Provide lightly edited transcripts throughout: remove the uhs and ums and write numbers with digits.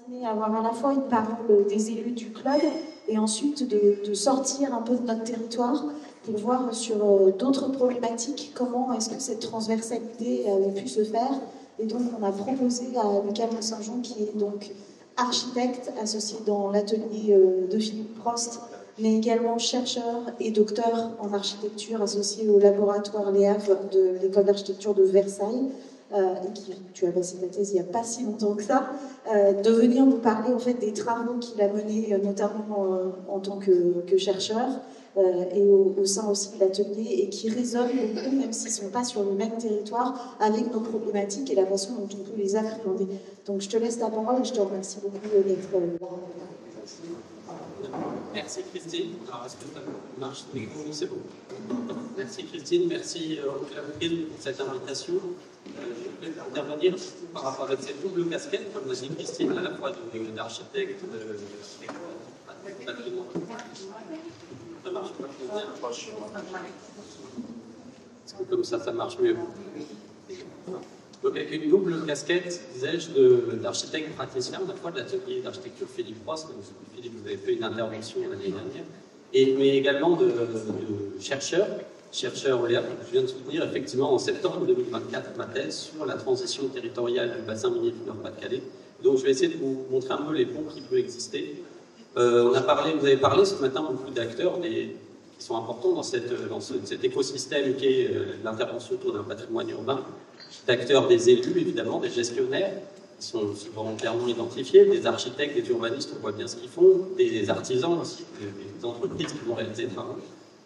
Avoir à la fois une parole des élus du club et ensuite de sortir un peu de notre territoire pour voir sur d'autres problématiques comment est-ce que cette transversalité avait pu se faire. Et donc on a proposé à Lucas Saint-Jean, qui est donc architecte associé dans l'atelier de Philippe Prost, mais également chercheur et docteur en architecture associé au laboratoire Léave de l'école d'architecture de Versailles, et qui, tu as passé ta thèse il n'y a pas si longtemps que ça, de venir nous parler en fait des travaux qu'il a menés, notamment en tant que chercheur, et au sein aussi de l'atelier, et qui résonnent beaucoup, même s'ils ne sont pas sur le même territoire, avec nos problématiques et la façon dont on peut les appréhender. Donc je te laisse la parole et je te remercie beaucoup d'être là. Merci Christine. Alors, est-ce que ça marche? C'est bon. Merci Christine, merci au Club pour cette invitation. Je vais intervenir par rapport à cette double casquette, comme l'a dit Christine, à la fois d'architecte, ça marche pas bien. Est-ce que comme ça marche mieux? Donc avec une double casquette, disais-je, d'architecte praticien, à la fois de l'atelier d'architecture Philippe Prost, donc Philippe, vous avez fait une intervention l'année dernière, mais également de chercheur au LEA, que je viens de soutenir effectivement en septembre 2024 ma thèse sur la transition territoriale du bassin minier du Nord-Pas-de-Calais. Donc je vais essayer de vous montrer un peu les ponts qui peuvent exister. Vous avez parlé ce matin beaucoup d'acteurs qui sont importants dans cet écosystème qui est l'intervention autour d'un patrimoine urbain, d'acteurs des élus évidemment, des gestionnaires qui sont volontairement identifiés, des architectes, des urbanistes, on voit bien ce qu'ils font, des artisans aussi, des entreprises qui vont réaliser des travaux.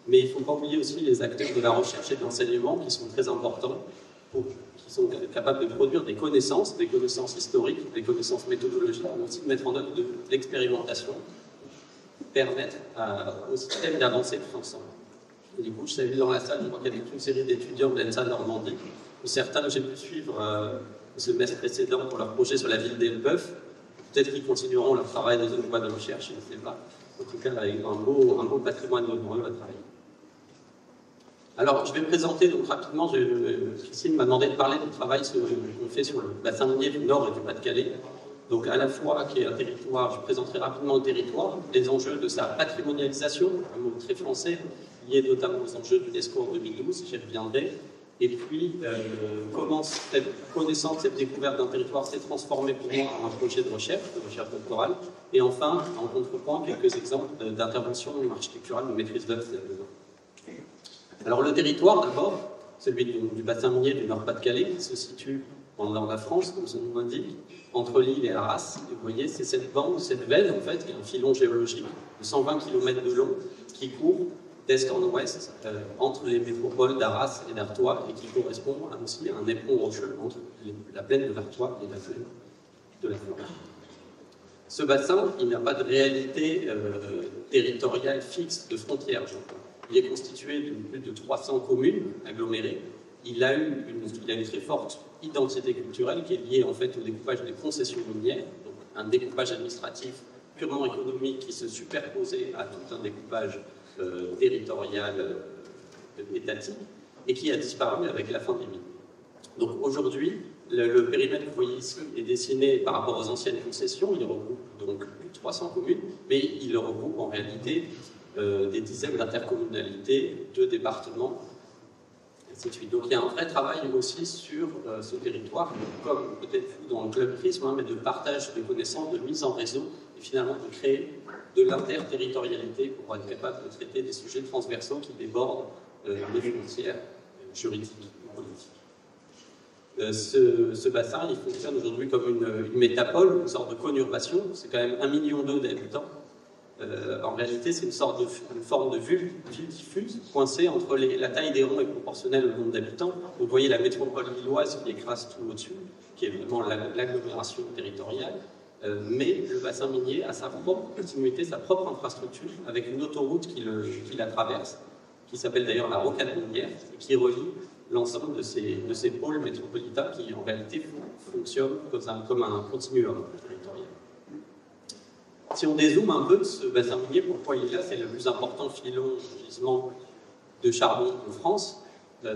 Mais il ne faut pas oublier aussi les acteurs de la recherche et de l'enseignement qui sont très importants, qui sont capables de produire des connaissances historiques, des connaissances méthodologiques, mais aussi de mettre en œuvre de l'expérimentation, permettre au système d'avancer tous ensemble. Et du coup, je savais dans la salle, je crois qu'il y a toute une série d'étudiants de l'ENSA Normandie, certains j'ai pu suivre le semestre précédent pour leur projet sur la ville d'Elbeuf. Peut-être qu'ils continueront leur travail dans une voie de recherche, je ne sais pas. En tout cas, avec un beau patrimoine devant eux à travailler. Alors, je vais présenter donc rapidement, Christine m'a demandé de parler du travail qu'on fait sur le bassin minier du Nord et du Pas-de-Calais. Donc, à la fois, qui est un territoire, je présenterai rapidement le territoire, les enjeux de sa patrimonialisation, un mot très français, lié notamment aux enjeux de l'UNESCO en 2012, j'y reviendrai. Et puis, comment cette connaissance, cette découverte d'un territoire s'est transformée pour moi en un projet de recherche doctorale. Et enfin, en contrepoint, quelques exemples d'intervention architecturale de maîtrise d'œuvre. Alors, le territoire, d'abord, celui du bassin minier du Nord-Pas-de-Calais, qui se situe dans la France, comme son nom l'indique, entre Lille et Arras. Et vous voyez, c'est cette bande, cette veine, en fait, qui est un filon géologique de 120 km de long, qui court d'est en ouest, entre les métropoles d'Arras et d'Artois, et qui correspond aussi à un éperon rocheux entre la plaine de l'Artois et la plaine de la Floride. Ce bassin, il n'a pas de réalité territoriale fixe de frontières, j'entends. Il est constitué de plus de 300 communes agglomérées. Il a une très forte identité culturelle qui est liée en fait au découpage des concessions minières, donc un découpage administratif purement économique qui se superposait à tout un découpage territorial étatique et qui a disparu avec la fin des mines. Donc aujourd'hui, le périmètre que vous voyez ici est dessiné par rapport aux anciennes concessions. Il regroupe donc plus de 300 communes, mais il regroupe en réalité des dizaines d'intercommunalités, de départements, ainsi de suite. Donc il y a un vrai travail aussi sur ce territoire, comme peut-être vous dans le club Prisme, mais de partage de connaissances, de mise en réseau, et finalement de créer de l'interterritorialité pour être capable de traiter des sujets transversaux qui débordent les frontières juridiques et politiques. Ce bassin, il fonctionne aujourd'hui comme une métropole, une sorte de conurbation. C'est quand même 1,2 million d'habitants. En réalité, c'est une forme de ville diffuse, coincée entre la taille des ronds est proportionnelle au nombre d'habitants. Vous voyez la métropole lilloise qui écrase tout au-dessus, qui est vraiment l'agglomération territoriale. Mais le bassin minier a sa propre continuité, sa propre infrastructure, avec une autoroute qui la traverse, qui s'appelle d'ailleurs la rocade minière, et qui relie l'ensemble de ces pôles métropolitains qui en réalité fonctionnent comme un continuum territorial. Si on dézoome un peu de ce bassin minier, pourquoi il est là? C'est le plus important filon gisement de charbon en France.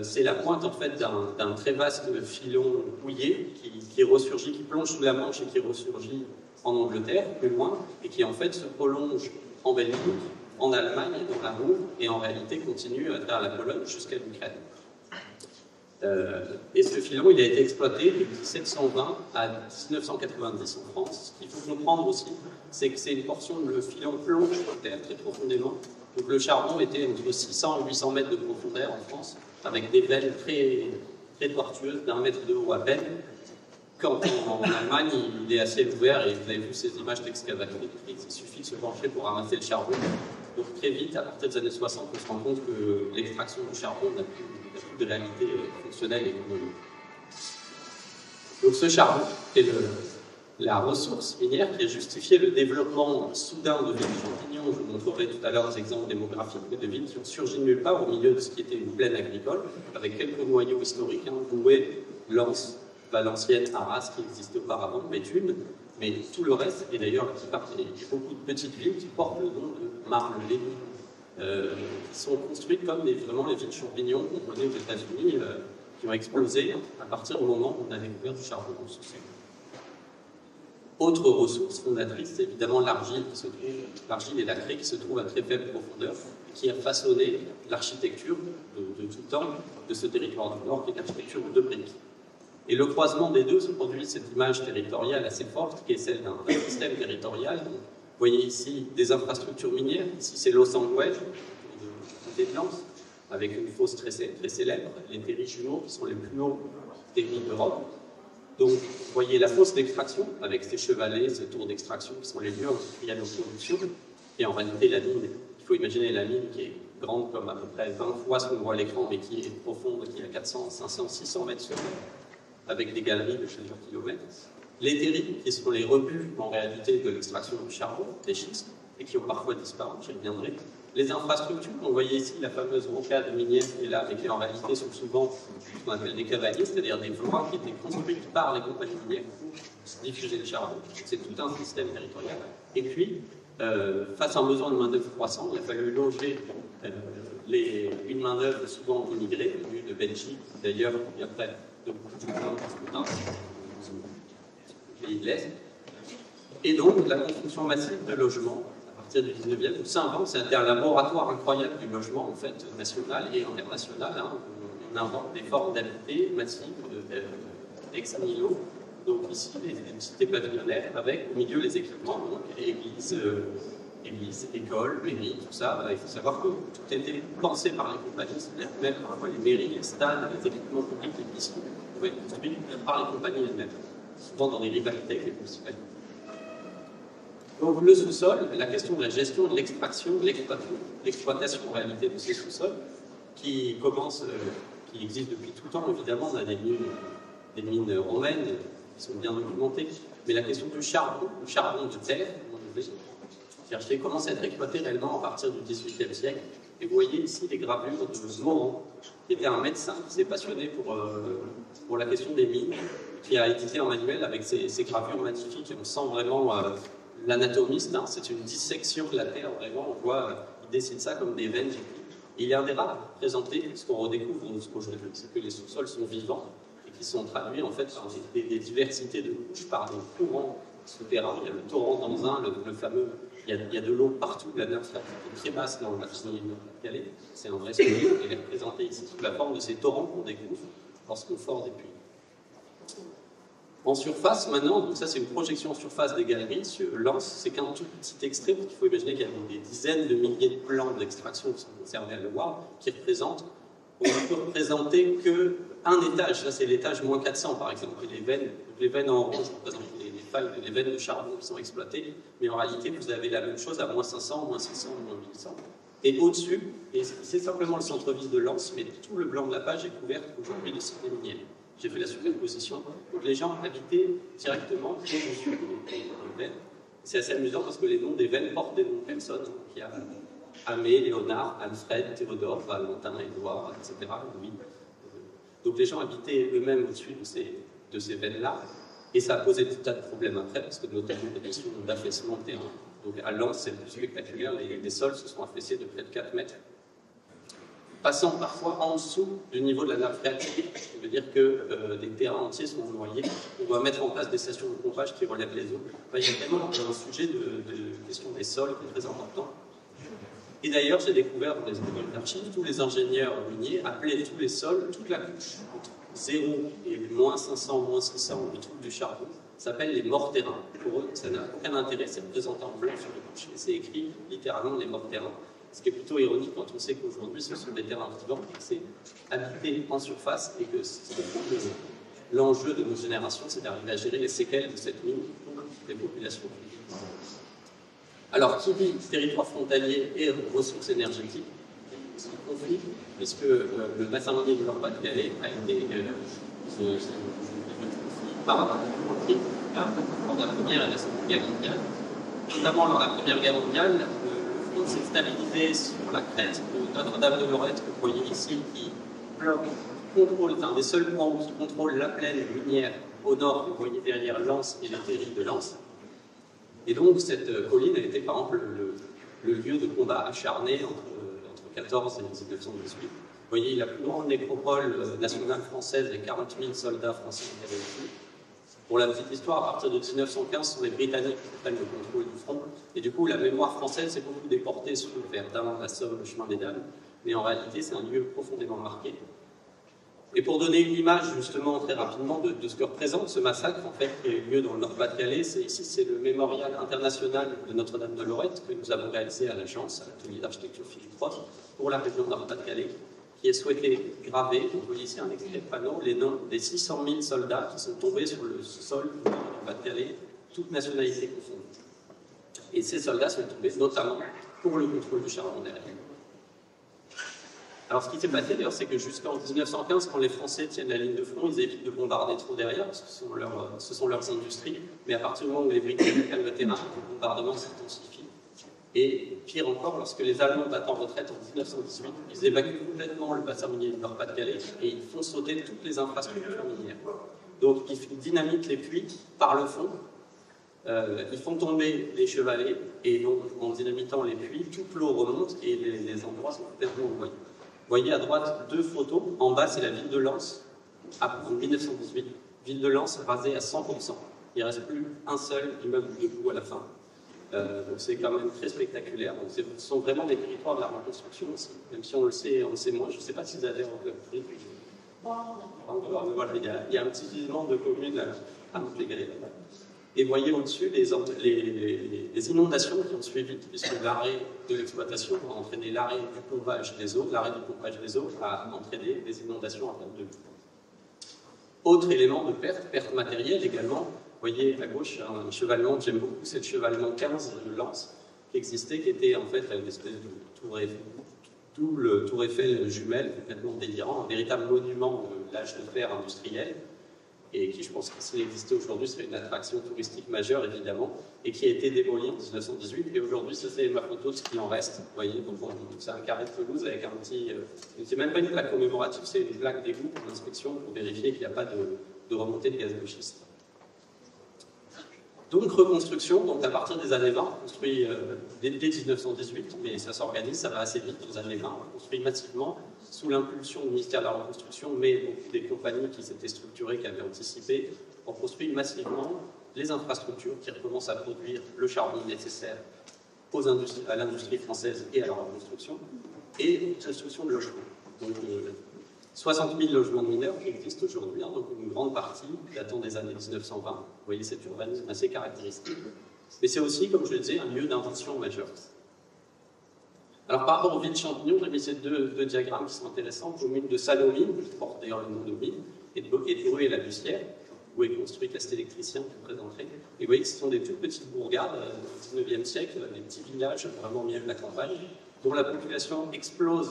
C'est la pointe en fait d'un très vaste filon houillé qui ressurgit, qui plonge sous la Manche et qui ressurgit en Angleterre, plus loin, et qui en fait se prolonge en Belgique, en Allemagne, dans la Ruhr, et en réalité continue à travers la Pologne jusqu'à l'Ukraine. Et ce filon, il a été exploité de 1720 à 1990 en France. Ce qu'il faut comprendre aussi, c'est que c'est une portion où le filon plonge sous terre très profondément. Donc le charbon était entre 600 et 800 mètres de profondeur en France, avec des veines très tortueuses d'1 mètre de haut à peine. Quand en Allemagne, il est assez ouvert, et vous avez vu ces images d'excavation, il suffit de se pencher pour ramasser le charbon. Donc très vite, à partir des années 60, on se rend compte que l'extraction du charbon n'a plus de réalité fonctionnelle et économique. Donc ce charbon est la ressource minière qui a justifié le développement soudain de villes champignons. Je vous montrerai tout à l'heure des exemples démographiques de villes qui ont surgi de nulle part au milieu de ce qui était une plaine agricole, avec quelques noyaux historiques, Douai, Lens, Valenciennes, Arras, qui existaient auparavant, Béthune, mais tout le reste, et d'ailleurs il y a beaucoup de petites villes qui portent le nom de Marne-les-Mines, qui sont construites comme vraiment les villes champignons qu'on connaît aux États-Unis, qui ont explosé à partir du moment où on a découvert du charbon en sous-sol. Autre ressource fondatrice, c'est évidemment l'argile et la craie qui se trouvent à très faible profondeur, qui a façonné l'architecture de tout temps de ce territoire du Nord, qui est l'architecture de briques. Et le croisement des deux se produit cette image territoriale assez forte, qui est celle d'un système territorial. Vous voyez ici des infrastructures minières. Ici, c'est Los Angeles, de Lens, avec une fosse très célèbre, les terris jumeaux, qui sont les plus hauts terris d'Europe. Donc, vous voyez la fosse d'extraction, avec ses chevalets, ces tours d'extraction, qui sont les lieux industriels de production. Et en réalité, la mine, il faut imaginer la mine qui est grande comme à peu près 20 fois ce qu'on voit à l'écran, mais qui est profonde, qui a 400, 500, 600 mètres sur terre, avec des galeries de plusieurs kilomètres. Les terris, qui sont les rebuts, en réalité, de l'extraction du charbon, des schistes, et qui ont parfois disparu, j'y reviendrai. Les infrastructures, on voyait ici la fameuse rocade minière qui est là, mais qui en réalité sont souvent ce qu'on appelle des cavaliers, c'est-à-dire des voies qui étaient construites par les compagnies minières pour diffuser le charbon. C'est tout un système territorial. Et puis, face à un besoin de main-d'œuvre croissant, il a fallu loger une main-d'œuvre souvent immigrée, venue de Belgique, d'ailleurs, et après de beaucoup de pays de l'Est. Et donc, la construction massive de logements à partir du 19e, où s'invente, c'est un laboratoire incroyable du logement, en fait, national et international. On invente des formes d'habitat massives, ex nihilo. Donc ici, les cités pavillonnaires, avec au milieu les équipements, donc églises, écoles, mairies, tout ça. Il faut savoir que tout était pensé par les compagnies, c'est-à-dire même parfois les mairies, les stades, les équipements publics, les piscines, pouvaient être construits par les compagnies elles-mêmes, souvent dans des rivalités avec les municipalités. Donc le sous-sol, la question de la gestion de l'extraction, de l'exploitation en réalité de ces sous-sols, qui existe depuis tout temps, évidemment, on a des mines romaines qui sont bien documentées, mais la question du charbon de terre, j'ai commencé à être exploité réellement à partir du XVIIIe siècle. Et vous voyez ici les gravures de Morand, qui était un médecin qui s'est passionné pour la question des mines, qui a édité un manuel avec ces gravures magnifiques. Et on sent vraiment l'anatomiste, c'est une dissection de la terre, vraiment, on voit, il dessine ça comme des veines. Et il est un des rares à présenter ce qu'on redécouvre aujourd'hui, c'est que les sous-sols sont vivants et qui sont traduits en fait par des diversités de couches, par des courants souterrains. Il y a le torrent d'Anzin, le fameux. Il y a de l'eau partout, la nappe est très basse dans la zone de Calais. C'est un vrai souvenir, elle est représentée ici sous la forme de ces torrents qu'on découvre lorsqu'on fort des puits. En surface, maintenant, donc ça c'est une projection en surface des galeries. Lens, c'est qu'un tout petit extrait, parce qu'il faut imaginer qu'il y a des dizaines de milliers de plans d'extraction qui sont conservés à le voir, qui représentent, on ne peut représenter qu'un étage. Ça c'est l'étage moins 400 par exemple. Et les veines en orange représentent les veines de charbon qui sont exploitées, mais en réalité vous avez la même chose à moins 500, moins 600, moins 800. Et au-dessus, et c'est simplement le centre-ville de Lens, mais tout le blanc de la page est couvert aujourd'hui de cités minières. J'ai fait la superposition. Donc les gens habitaient directement au-dessus des veines. C'est assez amusant parce que les noms des veines portent des noms de personnes. Il y a Amé, Léonard, Alfred, Théodore, Valentin, Édouard, etc. Louis. Donc les gens habitaient eux-mêmes au-dessus de ces veines-là. Et ça a posé tout un tas de problèmes après, parce que notamment des questions d'affaissement de terrain. Donc à Lens, c'est le plus spectaculaire, les sols se sont affaissés de près de 4 mètres passant parfois en dessous du niveau de la nappe phréatique, ce qui veut dire que des terrains entiers sont noyés. On doit mettre en place des stations de pompage qui relèvent les eaux. Enfin, il y a vraiment un sujet de question des sols qui est très important. Et d'ailleurs, j'ai découvert dans les écoles d'archives, tous les ingénieurs miniers appelaient tous les sols, toute la couche, entre 0 et moins 500, moins 600, le trou du charbon, s'appelle les morts terrains. Pour eux, ça n'a aucun intérêt, c'est représenté en blanc sur les couches. Et c'est écrit littéralement les morts terrains. Ce qui est plutôt ironique quand on sait qu'aujourd'hui, ce sont des terrains vivants, que c'est habité en surface et que l'enjeu de nos générations, c'est d'arriver à gérer les séquelles de cette mine pour les populations. Alors, qui dit territoire frontalier et ressources énergétiques, c'est un conflit, puisque le bassin minier du Nord-Pas-de-Calais a été par rapport à la Première et la Seconde Guerre mondiale. Notamment lors de la Première Guerre mondiale, le front s'est stabilisé sur la crête de Notre-Dame-de-Lorette, que vous voyez ici, qui contrôle, un des seuls points qui contrôle la plaine minière au nord, que vous voyez derrière Lens et les terries de Lens. Et donc, cette colline a été, par exemple, le lieu de combat acharné entre 14 et 1918. Vous voyez, la plus grande nécropole nationale française, les 40 000 soldats français qui avaient vécu. Pour la petite histoire, à partir de 1915, ce sont les Britanniques qui prennent le contrôle du front. Et du coup, la mémoire française s'est beaucoup déportée sur le Verdun, la Somme, le chemin des Dames. Mais en réalité, c'est un lieu profondément marqué. Et pour donner une image, justement, très rapidement, de ce que représente ce massacre, en fait, qui a eu lieu dans le Nord-Pas-de-Calais, c'est le mémorial international de Notre-Dame-de-Lorette que nous avons réalisé à l'agence, à l'atelier d'architecture Philippe Roth, pour la région Nord-Pas-de-Calais, qui est souhaité graver, vous voyez ici un extrait de panneau, les noms des 600 000 soldats qui sont tombés sur le sol du Nord-Pas-de-Calais, toutes nationalités confondues. Et ces soldats sont tombés notamment pour le contrôle du charbon derrière. Alors, ce qui s'est passé, d'ailleurs, c'est que jusqu'en 1915, quand les Français tiennent la ligne de front, ils évitent de bombarder trop derrière, parce que ce sont leurs industries. Mais à partir du moment où les Britanniques prennent le terrain, le bombardement s'intensifie. Et pire encore, lorsque les Allemands battent en retraite en 1918, ils évacuent complètement le bassin minier du Nord-Pas-de-Calais et ils font sauter toutes les infrastructures minières. Donc, ils dynamitent les puits par le fond. Ils font tomber les chevalets et donc, en dynamitant les puits, toute l'eau remonte et les endroits sont complètement noyés. Vous voyez à droite deux photos. En bas, c'est la ville de Lens, en 1918. Ville de Lens rasée à 100%. Il ne reste plus un seul immeuble debout à la fin. Donc c'est quand même très spectaculaire. Donc ce sont vraiment des territoires de la reconstruction aussi. Même si on le sait moins. Je ne sais pas si vous avez rencontré. Voilà, il y a un petit gisement de communes à Montégré. Et vous voyez au-dessus les inondations qui ont suivi, puisque l'arrêt de l'exploitation a entraîné l'arrêt du pompage des eaux. L'arrêt du pompage des eaux a entraîné des inondations à perte de l'eau. Autre élément de perte matérielle également. Vous voyez à gauche un chevalement que j'aime beaucoup, c'est le chevalement 15 de Lens, qui existait, qui était en fait une espèce de tour Eiffel, tout le tour Eiffel jumelle, complètement délirant, un véritable monument de l'âge de fer industriel. Et qui, je pense que s'il existait aujourd'hui, serait une attraction touristique majeure, évidemment, et qui a été démoli en 1918. Et aujourd'hui, ça, c'est ma photo de ce qui en reste. Vous voyez, donc c'est un carré de pelouse avec un petit... c'est même pas une plaque commémorative, c'est une plaque d'égout pour l'inspection, pour vérifier qu'il n'y a pas de remontée de gaz de schiste. Donc, reconstruction, donc à partir des années 20, on construit dès 1918, mais ça s'organise, ça va assez vite aux années 20, on construit massivement, sous l'impulsion du ministère de la Reconstruction, mais beaucoup des compagnies qui s'étaient structurées, qui avaient anticipé, on construit massivement les infrastructures qui recommencent à produire le charbon nécessaire à l'industrie française et à la reconstruction, et la construction de logements. Donc, 60 000 logements de mineurs qui existent aujourd'hui, hein, donc une grande partie datant des années 1920. Vous voyez cet urbanisme assez caractéristique. Mais c'est aussi, comme je le disais, un lieu d'invention majeure. Alors par rapport aux villes champignons, j'ai mis ces deux diagrammes qui sont intéressants. Commune de Salomine, qui porte d'ailleurs le nom de ville, et de Bruay-la-Bussière, où est construit Castelectricien, que je présenterai. Et vous voyez que ce sont des toutes petites bourgades du 19e siècle, des petits villages vraiment au milieu de la campagne, dont la population explose.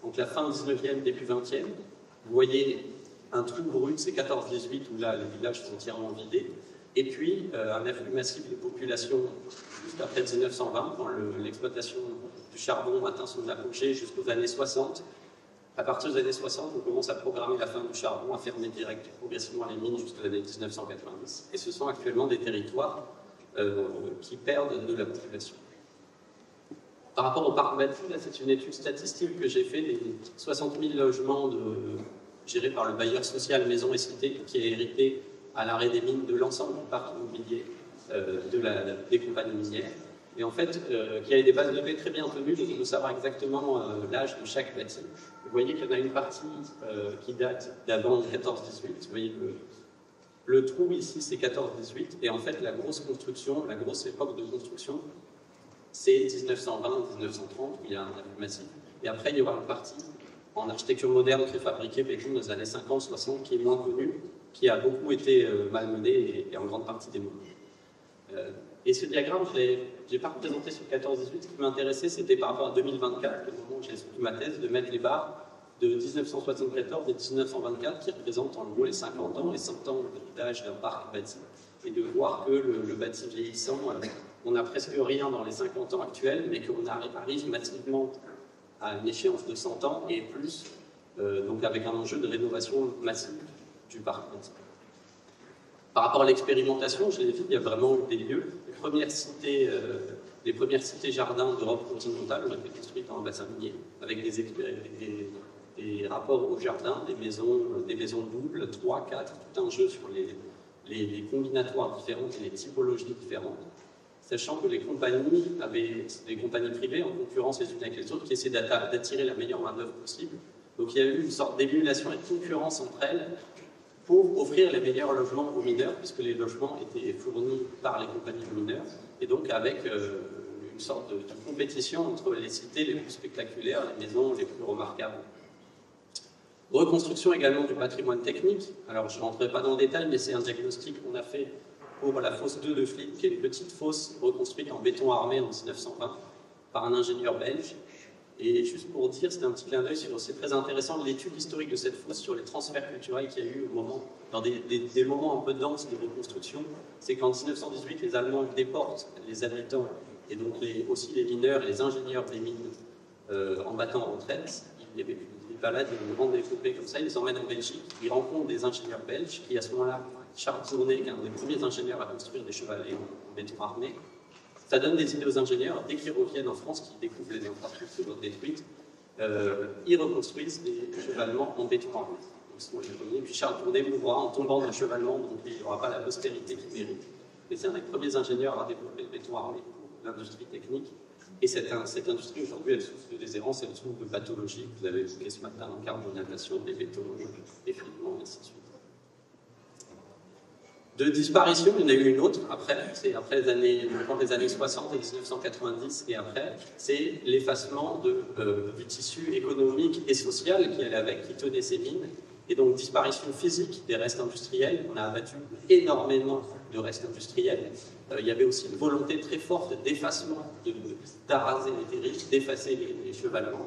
Donc la fin 19e, début 20e, vous voyez un trou brut, c'est 14-18, où là les villages sont entièrement vidés, et puis un afflux massif de population jusqu'après 1920, quand l'exploitation du charbon atteint son apogée jusqu'aux années 60. À partir des années 60, on commence à programmer la fin du charbon, à fermer direct progressivement les mines jusqu'aux années 1990. Et ce sont actuellement des territoires qui perdent de la population. Par rapport au parc bâti, c'est une étude statistique que j'ai fait des 60 000 logements gérés par le bailleur social Maison et Cité, qui est hérité à l'arrêt des mines de l'ensemble du parc immobilier des compagnies minières. Et en fait, qui a des bases de données très bien tenues, donc on peut savoir exactement l'âge de chaque bâti. Vous voyez qu'il y en a une partie qui date d'avant 14-18. Vous voyez le trou ici, c'est 14-18. Et en fait, la grosse construction, la grosse époque de construction, c'est 1920-1930, où il y a un abus massif. Et après, il y aura une partie en architecture moderne préfabriquée, plutôt dans les années 50-60, qui est moins connue, qui a beaucoup été malmenée et en grande partie démolie. Et ce diagramme, je n'ai pas représenté sur 14-18. Ce qui m'intéressait, c'était par rapport à 2024, le moment où j'ai soutenu ma thèse, de mettre les barres de 1974 et 1924, qui représentent en gros les 50 ans, les 100 ans d'âge d'un parc bâti, et de voir que le bâti vieillissant, on n'a presque rien dans les 50 ans actuels, mais qu'on arrive massivement à une échéance de 100 ans et plus, donc avec un enjeu de rénovation massive du parc bâti. Par rapport à l'expérimentation, je l'ai dit, il y a vraiment eu des lieux. Les premières cités jardins d'Europe continentale ont été construites en bassin minier, avec des rapports au jardin, des maisons doubles, 3, 4, tout un jeu sur les combinatoires différents et les typologies différentes, sachant que les compagnies privées en concurrence les unes avec les autres qui essaient d'attirer la meilleure main-d'œuvre possible. Donc il y a eu une sorte d'émulation et de concurrence entre elles pour offrir les meilleurs logements aux mineurs, puisque les logements étaient fournis par les compagnies de mineurs, et donc avec une sorte de compétition entre les cités les plus spectaculaires, les maisons les plus remarquables. Reconstruction également du patrimoine technique. Alors je ne rentrerai pas dans le détail, mais c'est un diagnostic qu'on a fait pour la fosse 2 de Flic, qui est une petite fosse reconstruite en béton armé en 1920 par un ingénieur belge. Et juste pour dire, c'est un petit clin d'œil, c'est très intéressant l'étude historique de cette fosse sur les transferts culturels qu'il y a eu dans des moments un peu denses de reconstruction. C'est qu'en 1918, les Allemands déportent les habitants et donc aussi les mineurs et les ingénieurs des mines en battant en retraite. Ils baladent une grande épopée comme ça, ils les emmènent en Belgique, ils rencontrent des ingénieurs belges qui à ce moment-là, Charles Tourné, qui est un des premiers ingénieurs à construire des chevalets en béton armé. Ça donne des idées aux ingénieurs. Dès qu'ils reviennent en France, qu'ils découvrent les infrastructures détruites, ils reconstruisent des chevalements en béton armé. Puis Charles Tourné mourra en tombant d'un chevalement, donc il n'aura pas la postérité qu'il mérite. Mais c'est un des premiers ingénieurs à développer le béton armé pour l'industrie technique. Et cette industrie, aujourd'hui, elle souffre de déshérence, elle souffre de pathologies. Vous avez évoqué ce matin en carbonatation des bétons, effritement, et ainsi de suite. De disparition, il y en a eu une autre après, c'est après les années 60 et 1990 et après, c'est l'effacement du tissu économique et social qui allait avec, qui tenait ces mines, et donc disparition physique des restes industriels. On a abattu énormément de restes industriels. Il y avait aussi une volonté très forte d'effacement, d'araser les terrils, d'effacer les chevalements.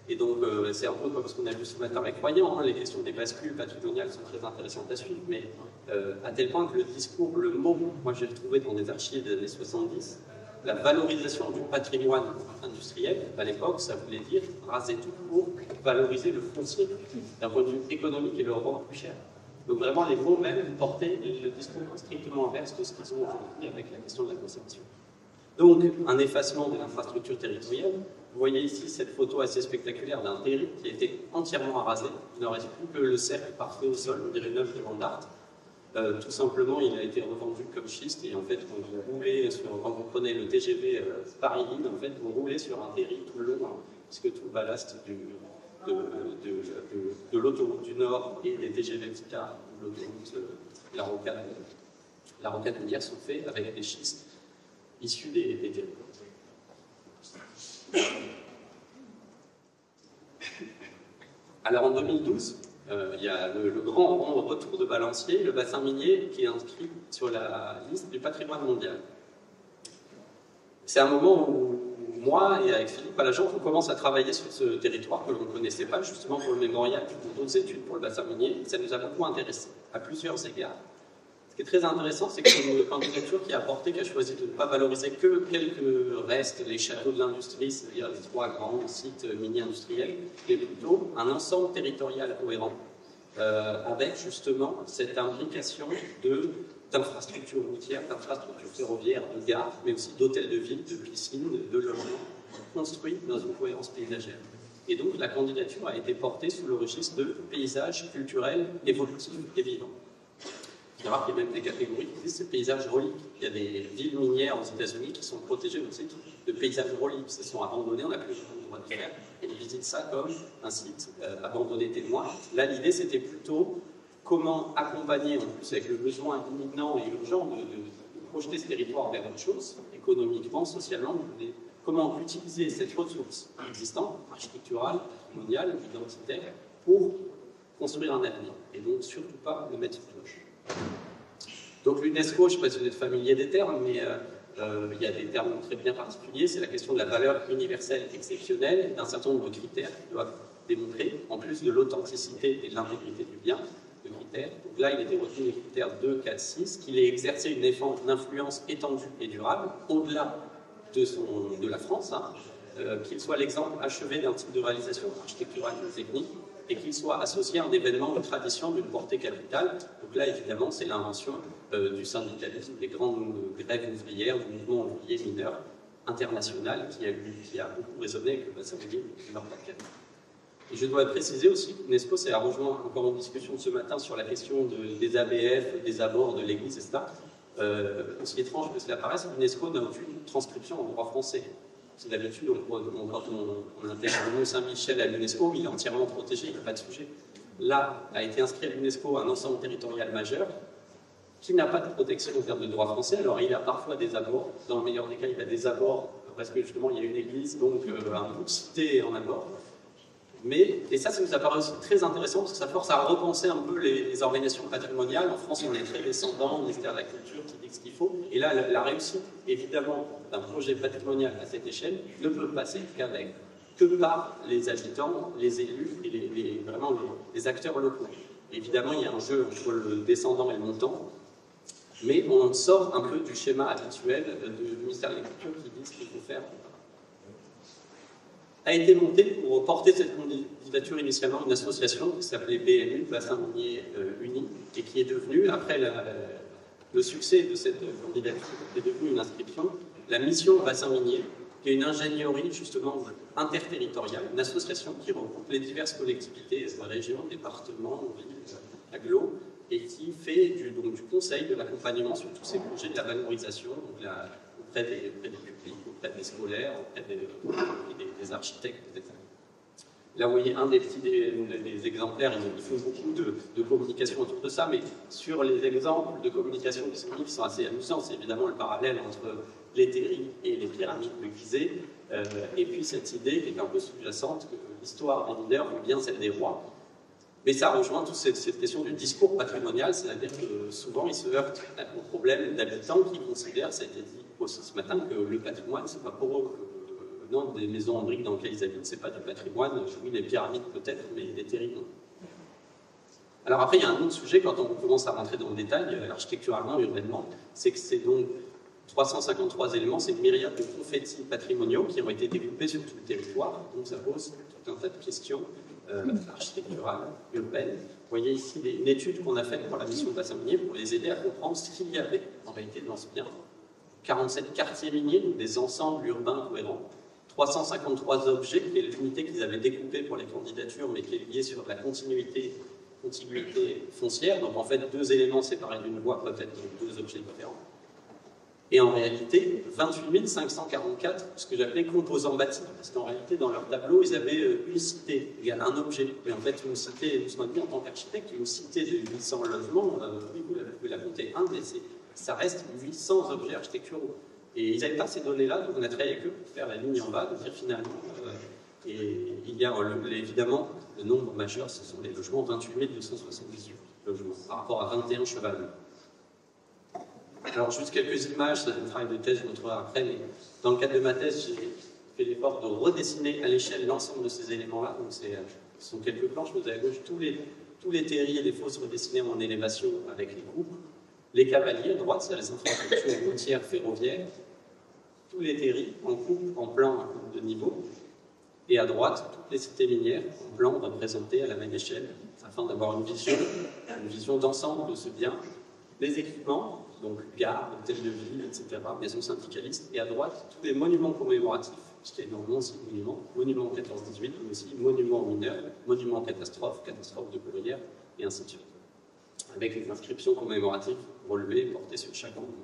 Et donc, c'est un peu comme ce qu'on a vu ce matin avec Royan, les questions des bascules patrimoniales sont très intéressantes à suivre, mais à tel point que le discours, le mot, moi j'ai trouvé dans des archives des années 70, la valorisation du patrimoine industriel, à l'époque, ça voulait dire raser tout pour valoriser le foncier d'un point de vue économique et le rendre plus cher. Donc vraiment, les mots même portaient le discours strictement inverse de ce qu'ils ont aujourd'hui avec la question de la conservation. Donc, un effacement de l'infrastructure territoriale. Vous voyez ici cette photo assez spectaculaire d'un terril qui a été entièrement arasé. Il ne reste plus que le cercle parfait au sol, on dirait une œuvre de Van Dart. Tout simplement, il a été revendu comme schiste et en fait, quand vous prenez le TGV Paris-Lille, en fait, vous roulez sur un terril tout le long, puisque tout le ballast de l'autoroute du Nord et des TGV Picard, l'autoroute, la rocade minière sont faits avec des schistes issus des terrils. Alors en 2012, il y a le grand retour de Balancier, le bassin minier, qui est inscrit sur la liste du patrimoine mondial. C'est un moment où moi et avec Philippe Palagent, on commence à travailler sur ce territoire que l'on ne connaissait pas, justement pour le mémorial, pour d'autres études pour le bassin minier. Ça nous a beaucoup intéressés, à plusieurs égards. Ce qui est très intéressant, c'est que c'est une candidature qui a choisi de ne pas valoriser que quelques restes, les châteaux de l'industrie, c'est-à-dire les 3 grands sites mini-industriels, mais plutôt un ensemble territorial cohérent, avec justement cette implication d'infrastructures routières, d'infrastructures ferroviaires, de gares, mais aussi d'hôtels de ville, de piscines, de logements, construit dans une cohérence paysagère. Et donc la candidature a été portée sous le registre de paysage culturel, évolutif et vivant. Il faut savoir qu'il y a même des catégories qui disent ces paysages reliques. Il y a des villes minières aux États-Unis qui sont protégées au titre de paysages reliques. Elles sont abandonnées, on n'a plus le droit de faire. Et on visite ça comme un site abandonné témoin. Là, l'idée, c'était plutôt comment accompagner, en plus avec le besoin imminent et urgent de projeter ce territoire vers autre chose, économiquement, socialement, comment utiliser cette ressource existante, architecturale, patrimoniale, identitaire, pour construire un avenir. Et donc, surtout pas le mettre sous cloche. Donc l'UNESCO, je ne sais pas si vous êtes familier des termes, mais il y a des termes très bien particuliers. C'est la question de la valeur universelle exceptionnelle et d'un certain nombre de critères qui doivent démontrer, en plus de l'authenticité et de l'intégrité du bien, de critères. Donc là, il était retenu les critères 2, 4, 6, qu'il ait exercé une influence étendue et durable, au-delà de la France, hein, qu'il soit l'exemple achevé d'un type de réalisation architecturale et technique, et qu'il soit associé à un événement, une tradition d'une portée capitale. Donc là, évidemment, c'est l'invention du syndicalisme, des grandes grèves ouvrières, du mouvement ouvrier mineur international qui a beaucoup résonné avec le bassin minier du Nord-Pas-de-Calais. Et je dois préciser aussi que l'UNESCO s'est rejoint encore en discussion ce matin sur la question des ABF, des abords de l'Église, etc. Aussi étrange que cela paraisse, l'UNESCO n'a aucune transcription en droit français. C'est d'habitude, quand on intègre le Mont Saint-Michel à l'UNESCO, il est entièrement protégé, il n'y a pas de sujet. Là, a été inscrit à l'UNESCO un ensemble territorial majeur qui n'a pas de protection en termes de droit français. Alors, il a parfois des abords. Dans le meilleur des cas, il a des abords parce que justement, il y a une église, donc un bout de cité en abord. Et ça nous apparaît aussi très intéressant parce que ça force à repenser un peu les organisations patrimoniales. En France, on est très descendant, le ministère de la Culture qui dit ce qu'il faut. Et là, la réussite, évidemment, d'un projet patrimonial à cette échelle ne peut passer que par les habitants, les élus et vraiment les acteurs locaux. Et évidemment, il y a un jeu entre le descendant et le montant, mais on sort un peu du schéma habituel du ministère de la Culture qui dit ce qu'il faut faire. A été montée pour porter cette candidature initialement une association qui s'appelait BMU, Bassin Minier Uni, et qui est devenue, après le succès de cette candidature, est devenue une inscription, la mission Bassin Minier, qui est une ingénierie justement interterritoriale, une association qui regroupe les diverses collectivités, régions, départements, villes, agglos, et qui fait du conseil, de l'accompagnement sur tous ces projets, de la valorisation, donc auprès des publics, auprès des scolaires, auprès des architectes, etc. Là, vous voyez un des exemplaires, il faut beaucoup de communication autour de ça, mais sur les exemples de communication disponibles qui sont assez amusants, c'est évidemment le parallèle entre les terrils et les pyramides de Gizeh, et puis cette idée qui est un peu sous-jacente que l'histoire des mineurs est bien celle des rois. Mais ça rejoint toute cette question du discours patrimonial, c'est-à-dire que souvent il se heurte au problème d'habitants qui considèrent, ça a été dit aussi ce matin, que le patrimoine, c'est pas pour eux. Non, des maisons en briques dans lesquelles ils habitent, c'est pas du patrimoine. Oui, les pyramides peut-être, mais les terrils non. Alors après, il y a un autre sujet quand on commence à rentrer dans le détail, architecturalement, urbanement, c'est que c'est donc 353 éléments, c'est une myriade de confettis patrimoniaux qui ont été découpés sur tout le territoire. Donc ça pose tout un tas de questions architecturales, urbaines. Vous voyez ici une étude qu'on a faite pour la mission de bassin minier pour les aider à comprendre ce qu'il y avait en réalité dans ce bien. 47 quartiers miniers, donc des ensembles urbains cohérents. 353 objets, qui est l'unité qu'ils avaient découpée pour les candidatures, mais qui est liée sur la contiguïté foncière. Donc en fait, deux éléments séparés d'une voie peuvent être deux objets différents. Et en réalité, 28 544, ce que j'appelais composants bâtis. Parce qu'en réalité, dans leur tableau, ils avaient une cité égale un objet. Mais en fait, une cité, je me dis en tant qu'architecte, une cité de 800 logements, oui, vous pouvez la compter un, mais ça reste 800 objets architecturaux. Et ils n'avaient pas ces données-là, donc on a travaillé avec eux pour faire la ligne en bas, de dire finalement, et il y a évidemment le nombre majeur, ce sont les logements, 28 278 logements, par rapport à 21 chevalements. Alors juste quelques images, c'est un travail de thèse, je vous montrerai après, mais dans le cadre de ma thèse, j'ai fait l'effort de redessiner à l'échelle l'ensemble de ces éléments-là, donc ce sont quelques planches, vous avez à gauche tous les terris et les fosses redessinés en élévation avec les groupes. Les cavaliers, à droite, c'est les infrastructures routières, ferroviaires, tous les terris en coupe, en plan, à coupe de niveau, et à droite, toutes les cités minières en plan représentées à la même échelle, afin d'avoir une vision d'ensemble de ce bien. Les équipements, donc gares, hôtels de ville, etc., maisons syndicalistes, et à droite, tous les monuments commémoratifs puisqu'il y a énormément de monuments, monuments 14-18, mais aussi monuments mineurs, monuments catastrophes, catastrophes de poudrière, et ainsi de suite, avec les inscriptions commémoratives relevées, portées sur chaque monument.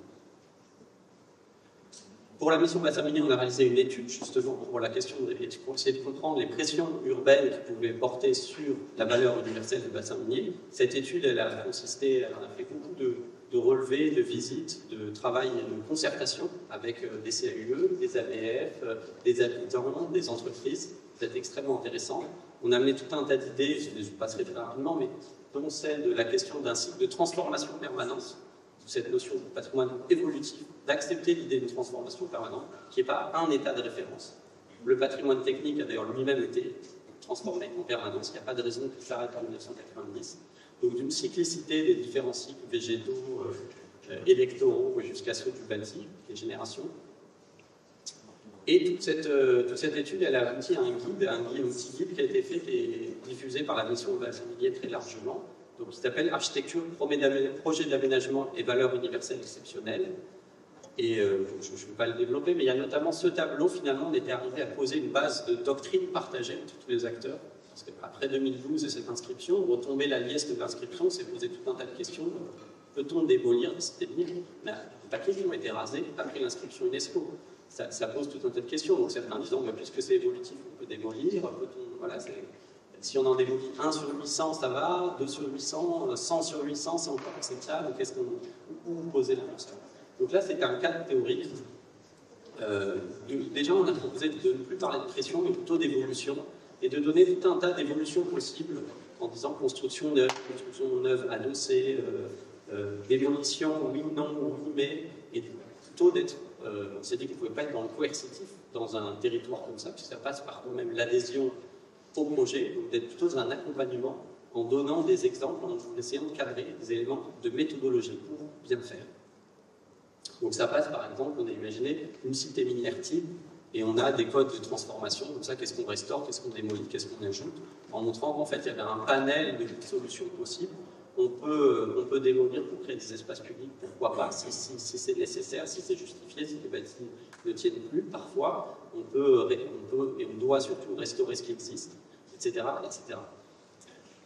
Pour la mission bassin minier, on a réalisé une étude justement pour la question pour essayer de comprendre les pressions urbaines qui pouvaient porter sur la valeur universelle du bassin minier. Cette étude, elle a consisté, elle a fait beaucoup de relevés, de visites, de travail et de concertation avec des CAUE, des ABF, des habitants, des entreprises. C'est extrêmement intéressant. On a amené tout un tas d'idées, je passerai très rapidement, mais dont celle de la question d'un cycle de transformation permanente, cette notion de patrimoine évolutif, d'accepter l'idée d'une transformation permanente, qui n'est pas un état de référence. Le patrimoine technique a d'ailleurs lui-même été transformé en permanence, il n'y a pas de raison que ça s'arrête en 1990. Donc d'une cyclicité des différents cycles végétaux, électoraux, jusqu'à ceux du bâti, les générations. Et toute cette étude, elle a abouti à un petit guide qui a été fait et diffusé par la mission bassin minier très largement, donc, qui s'appelle Architecture, projet d'aménagement et valeurs universelles exceptionnelles. Et je ne vais pas le développer, mais il y a notamment ce tableau. Finalement, on était arrivé à poser une base de doctrine partagée entre tous les acteurs. Parce qu'après 2012 et cette inscription, retomber la lieste de l'inscription, c'est poser tout un tas de questions. Peut-on démolir des cités de mines? Les paquets ont été rasés après l'inscription UNESCO. Ça pose tout un tas de questions. Donc certains disent, puisque c'est évolutif, on peut démolir. Voilà, si on en démolit 1 sur 800, ça va, 2 sur 800, 100 sur 800, c'est encore acceptable. Où poser la question? Donc là, c'est un cas de théorie. Déjà, on a proposé de ne plus parler de pression, mais plutôt d'évolution, et de donner tout un tas d'évolutions possibles, en disant construction neuve adossée, démolition, oui, non, oui, mais, et plutôt d'être... on s'est dit qu'on ne pouvait pas être dans le coercitif dans un territoire comme ça, puisque ça passe par quand même l'adhésion au projet, donc d'être plutôt un accompagnement en donnant des exemples, en essayant de cadrer des éléments de méthodologie pour bien faire. Donc ça passe par exemple, on a imaginé une cité minière type et on a des codes de transformation, comme ça qu'est-ce qu'on restaure, qu'est-ce qu'on démolit, qu'est-ce qu'on ajoute, en montrant qu'en fait il y avait un panel de solutions possibles. On peut démolir pour créer des espaces publics, pourquoi pas, si c'est nécessaire, si c'est justifié, si les bâtiments ne tiennent plus. Parfois, on peut et on doit surtout restaurer ce qui existe, etc., etc.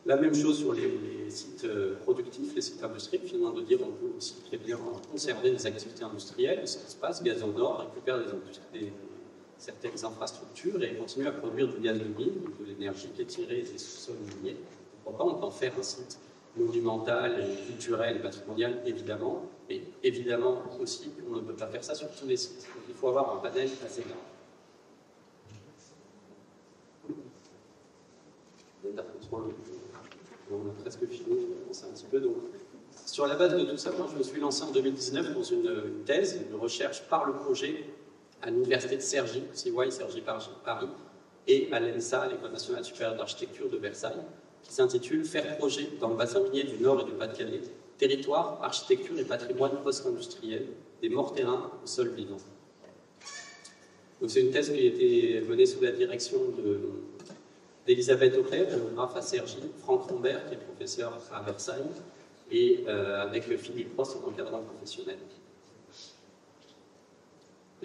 La même chose sur les sites productifs, les sites industriels, finalement, de dire on peut aussi très bien conserver des activités industrielles, ce qui se passe, gaz en or, récupérer certaines infrastructures et continuer à produire du gaz de mine, de l'énergie qui est tirée des sous-sols miniers. Pourquoi pas, on peut en faire un site monumental, culturel, patrimonial, évidemment, mais évidemment aussi, on ne peut pas faire ça sur tous les sites. Donc, il faut avoir un panel assez grand. On a presque fini, on sait un petit peu. Donc, sur la base de tout ça, moi, je me suis lancé en 2019 dans une thèse de recherche par le projet à l'université de Cergy, CY Cergy Paris, et à l'ENSA, l'École nationale supérieure d'architecture de Versailles, qui s'intitule « Faire projet dans le bassin minier du Nord et du Pas-de-Calais, territoire, architecture et patrimoine post-industriel, des morts-terrains au sol vivant ». Donc c'est une thèse qui a été menée sous la direction d'Elisabeth Auclair, géographe à Cergy, Franck Rombert, qui est professeur à Versailles, et avec Philippe Ross en encadrant professionnel.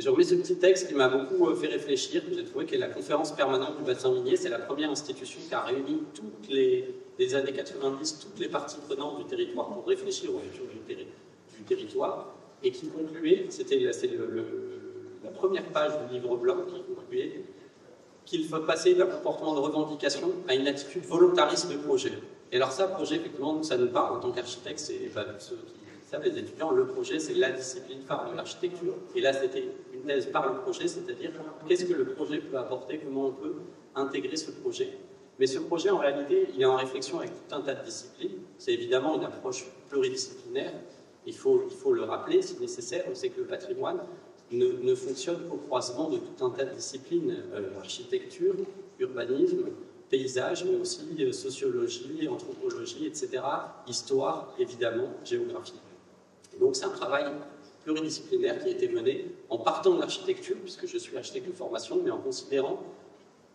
J'ai remis ce petit texte qui m'a beaucoup fait réfléchir, que j'ai trouvé que la conférence permanente du bassin minier, c'est la première institution qui a réuni toutes les années 90, toutes les parties prenantes du territoire pour réfléchir au futur du territoire, et qui concluait, c'était la première page du livre blanc qui concluait qu'il faut passer d'un comportement de revendication à une attitude volontariste de projet. Et alors ça, projet, effectivement, ça nous parle en tant qu'architecte, c'est ceux qui savent, les étudiants, le projet, c'est la discipline phare de l'architecture. Et là, c'était une thèse par le projet, c'est-à-dire qu'est-ce que le projet peut apporter, comment on peut intégrer ce projet. Mais ce projet, en réalité, il est en réflexion avec tout un tas de disciplines. C'est évidemment une approche pluridisciplinaire. Il faut le rappeler, si nécessaire. On sait que le patrimoine ne fonctionne qu'au croisement de tout un tas de disciplines, architecture, urbanisme, paysage, mais aussi sociologie, anthropologie, etc., histoire, évidemment, géographie. Donc c'est un travail pluridisciplinaire qui a été mené en partant de l'architecture, puisque je suis architecte de formation, mais en considérant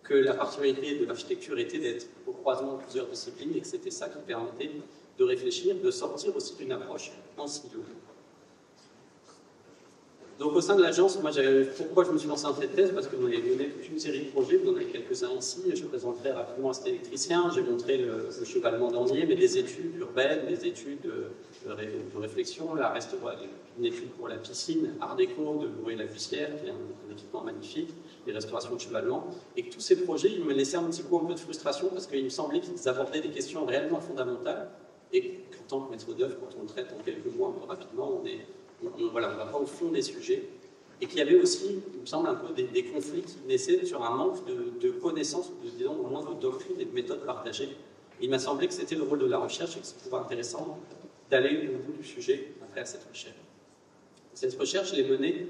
que la particularité de l'architecture était d'être au croisement de plusieurs disciplines et que c'était ça qui permettait de réfléchir, de sortir aussi d'une approche en silo. Donc au sein de l'agence, pourquoi je me suis lancé dans cette thèse? Parce qu'on avait mené toute une série de projets, vous en avez quelques-uns ici, je présenterai rapidement cet électricien, j'ai montré le chevalement d'Andier, mais des études urbaines, des études de réflexion, là reste une étude pour la piscine, Art déco de Louis-la-Bussière, qui est un équipement magnifique, des restaurations de chevalement, et que tous ces projets, ils me laissaient un petit coup un peu de frustration, parce qu'il me semblait qu'ils abordaient des questions réellement fondamentales, et qu'en tant que maître d'œuvre, quand on le traite en quelques mois, un peu rapidement, on ne va pas au fond des sujets, et qu'il y avait aussi, il me semble, un peu des conflits qui naissaient sur un manque de connaissances, disons, au moins de doctrine et de méthodes partagées. Il m'a semblé que c'était le rôle de la recherche et que c'était intéressant d'aller au bout du sujet à travers cette recherche. Cette recherche, je l'ai menée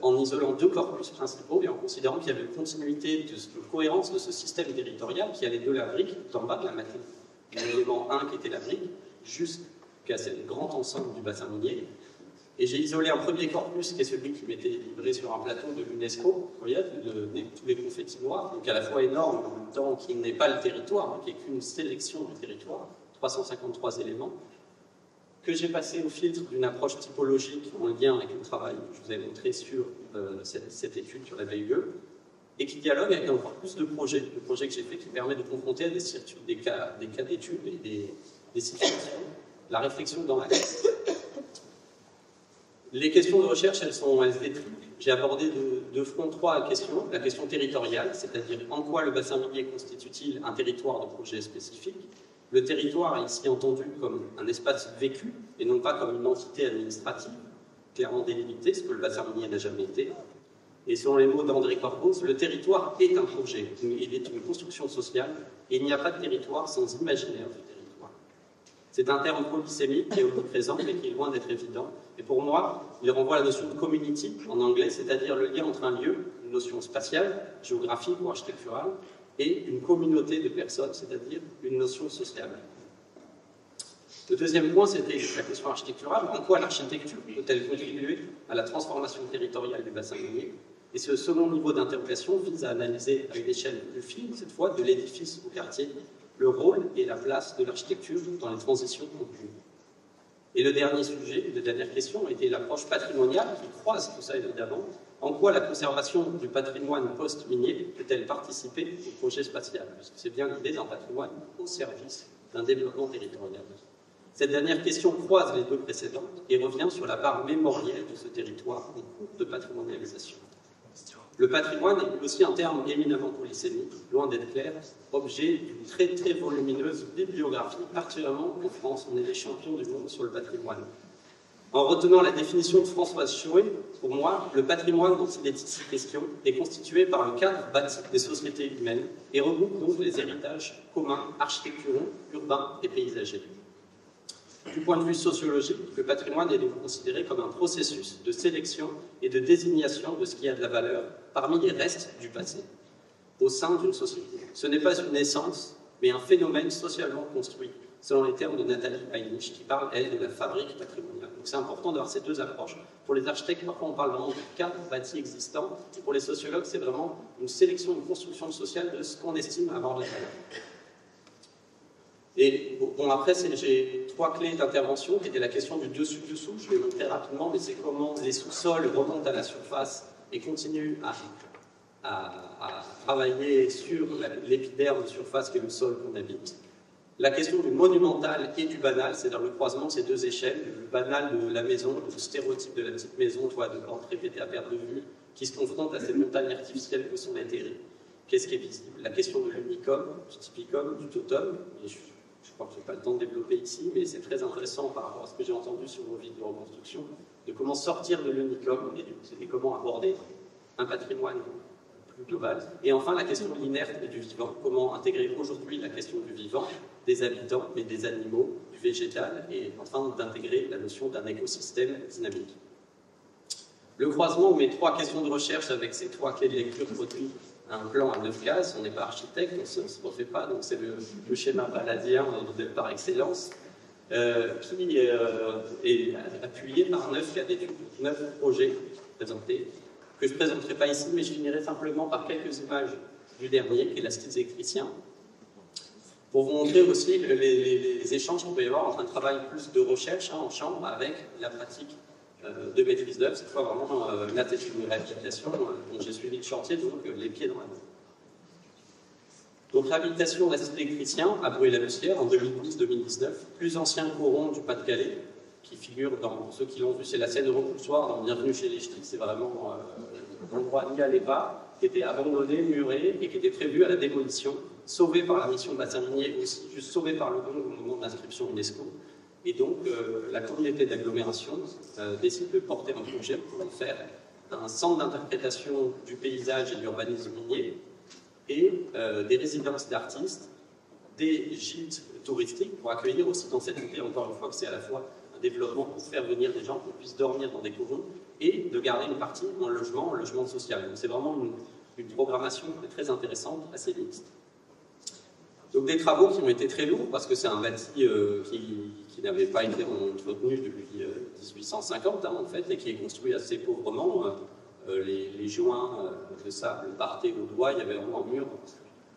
en isolant deux corpus principaux et en considérant qu'il y avait une continuité de cohérence de ce système territorial qui allait de la brique, tout en bas de la matière, l'élément 1 qui était la brique, jusqu'à ce grand ensemble du bassin minier. Et j'ai isolé un premier corpus qui est celui qui m'était livré sur un plateau de l'UNESCO, vous voyez, tous les confettis noirs, donc à la fois énorme, en même temps qui n'est pas le territoire, hein, qui n'est qu'une sélection du territoire, 353 éléments, que j'ai passé au filtre d'une approche typologique en lien avec le travail que je vous ai montré sur cette étude sur la VUE, et qui dialogue avec un corpus de projets, le projet que j'ai fait qui permet de confronter à des cas d'études et des situations, la réflexion dans la classe. Les questions de recherche, elles étaient triples. J'ai abordé de front trois questions. La question territoriale, c'est-à-dire en quoi le bassin minier constitue-t-il un territoire de projet spécifique. Le territoire est ici entendu comme un espace vécu et non pas comme une entité administrative, clairement délimitée, ce que le bassin minier n'a jamais été. Et selon les mots d'André Corpos, le territoire est un projet, il est une construction sociale et il n'y a pas de territoire sans imaginaire du territoire. C'est un terme polysémique qui est omniprésent mais qui est loin d'être évident. Et pour moi, il renvoie à la notion de community en anglais, c'est-à-dire le lien entre un lieu, une notion spatiale, géographique ou architecturale, et une communauté de personnes, c'est-à-dire une notion sociale. Le deuxième point, c'était la question architecturale. En quoi l'architecture peut-elle contribuer à la transformation territoriale du bassin minier? Et ce second niveau d'interrogation vise à analyser à une échelle plus fine, cette fois, de l'édifice au quartier, le rôle et la place de l'architecture dans les transitions continues. Et le dernier sujet, la dernière question, était l'approche patrimoniale qui croise tout ça évidemment. En quoi la conservation du patrimoine post-minier peut-elle participer au projet spatial? Parce que c'est bien l'idée d'un patrimoine au service d'un développement territorial. Cette dernière question croise les deux précédentes et revient sur la part mémorielle de ce territoire en cours de patrimonialisation. Le patrimoine est aussi un terme éminemment polysémique, loin d'être clair, objet d'une très très volumineuse bibliographie, particulièrement en France, on est les champions du monde sur le patrimoine. En retenant la définition de Françoise Chouet, pour moi, le patrimoine dont il est ici question est constitué par le cadre bâti des sociétés humaines et regroupe donc les héritages communs, architecturaux, urbains et paysagers. Du point de vue sociologique, le patrimoine est donc considéré comme un processus de sélection et de désignation de ce qui a de la valeur parmi les restes du passé, au sein d'une société. Ce n'est pas une essence, mais un phénomène socialement construit, selon les termes de Nathalie Heinrich, qui parle, elle, de la fabrique patrimoniale. Donc c'est important d'avoir ces deux approches. Pour les architectes, parfois on parle vraiment du cadre bâti existant, et pour les sociologues, c'est vraiment une sélection, une construction sociale de ce qu'on estime avoir de la valeur. Et bon, après, j'ai trois clés d'intervention qui étaient la question du dessus-dessous. Je vais montrer rapidement, mais c'est comment les sous-sols remontent à la surface et continuent à travailler sur l'épiderme de surface qui est le sol qu'on habite. La question du monumental et du banal, c'est-à-dire le croisement de ces deux échelles, le banal de la maison, le stéréotype de la petite maison, toit de pente répétée à perte de vue, qui se confronte à ces montagnes artificielles que sont les terrés. Qu'est-ce qui est visible? La question de l'unicum, du typicum, du totem. Je crois que je n'ai pas le temps de développer ici, mais c'est très intéressant par rapport à ce que j'ai entendu sur vos vies de reconstruction, de comment sortir de l'unicum et comment aborder un patrimoine plus global. Et enfin, la question de l'inerte et du vivant, comment intégrer aujourd'hui la question du vivant, des habitants, mais des animaux, du végétal, et enfin d'intégrer la notion d'un écosystème dynamique. Le croisement où mes trois questions de recherche avec ces trois clés de lecture produit un plan à 9 cases, on n'est pas architecte, on ne se refait pas, donc c'est le schéma baladien par excellence, qui est appuyé par 9 cas d'études, 9 projets présentés, que je ne présenterai pas ici, mais je finirai simplement par quelques images du dernier, qui est la skizze électricien, pour vous montrer aussi les échanges qu'il peut y avoir entre un travail plus de recherche en chambre avec la pratique de maîtrise d'œuvre, cette fois vraiment une réhabilitation dont j'ai suivi le chantier, donc les pieds dans la main. Donc réhabilitation d'assistés électriciens à Bruay-la-Bussière en 2012-2019, plus ancien coron du Pas-de-Calais, qui figure dans ceux qui l'ont vu, c'est la scène repoussoir dans Bienvenue chez les Ch'tis, c'est vraiment l'endroit n'y allait pas, qui était abandonné, muré et qui était prévu à la démolition, sauvé par la mission de bassin minier aussi, juste sauvé par le don au moment de l'inscription UNESCO. Et donc la communauté d'agglomération décide de porter un projet pour en faire un centre d'interprétation du paysage et de l'urbanisme minier et des résidences d'artistes, des gîtes touristiques pour accueillir aussi dans cette idée, encore une fois, que c'est à la fois un développement pour faire venir des gens qui puissent dormir dans des corons et de garder une partie en logement social. Donc c'est vraiment une programmation très intéressante, assez mixte. Donc des travaux qui ont été très lourds parce que c'est un bâti qui n'avait pas été entretenu depuis 1850 en fait et qui est construit assez pauvrement. Les joints de sable partaient au doigt, il y avait vraiment un mur.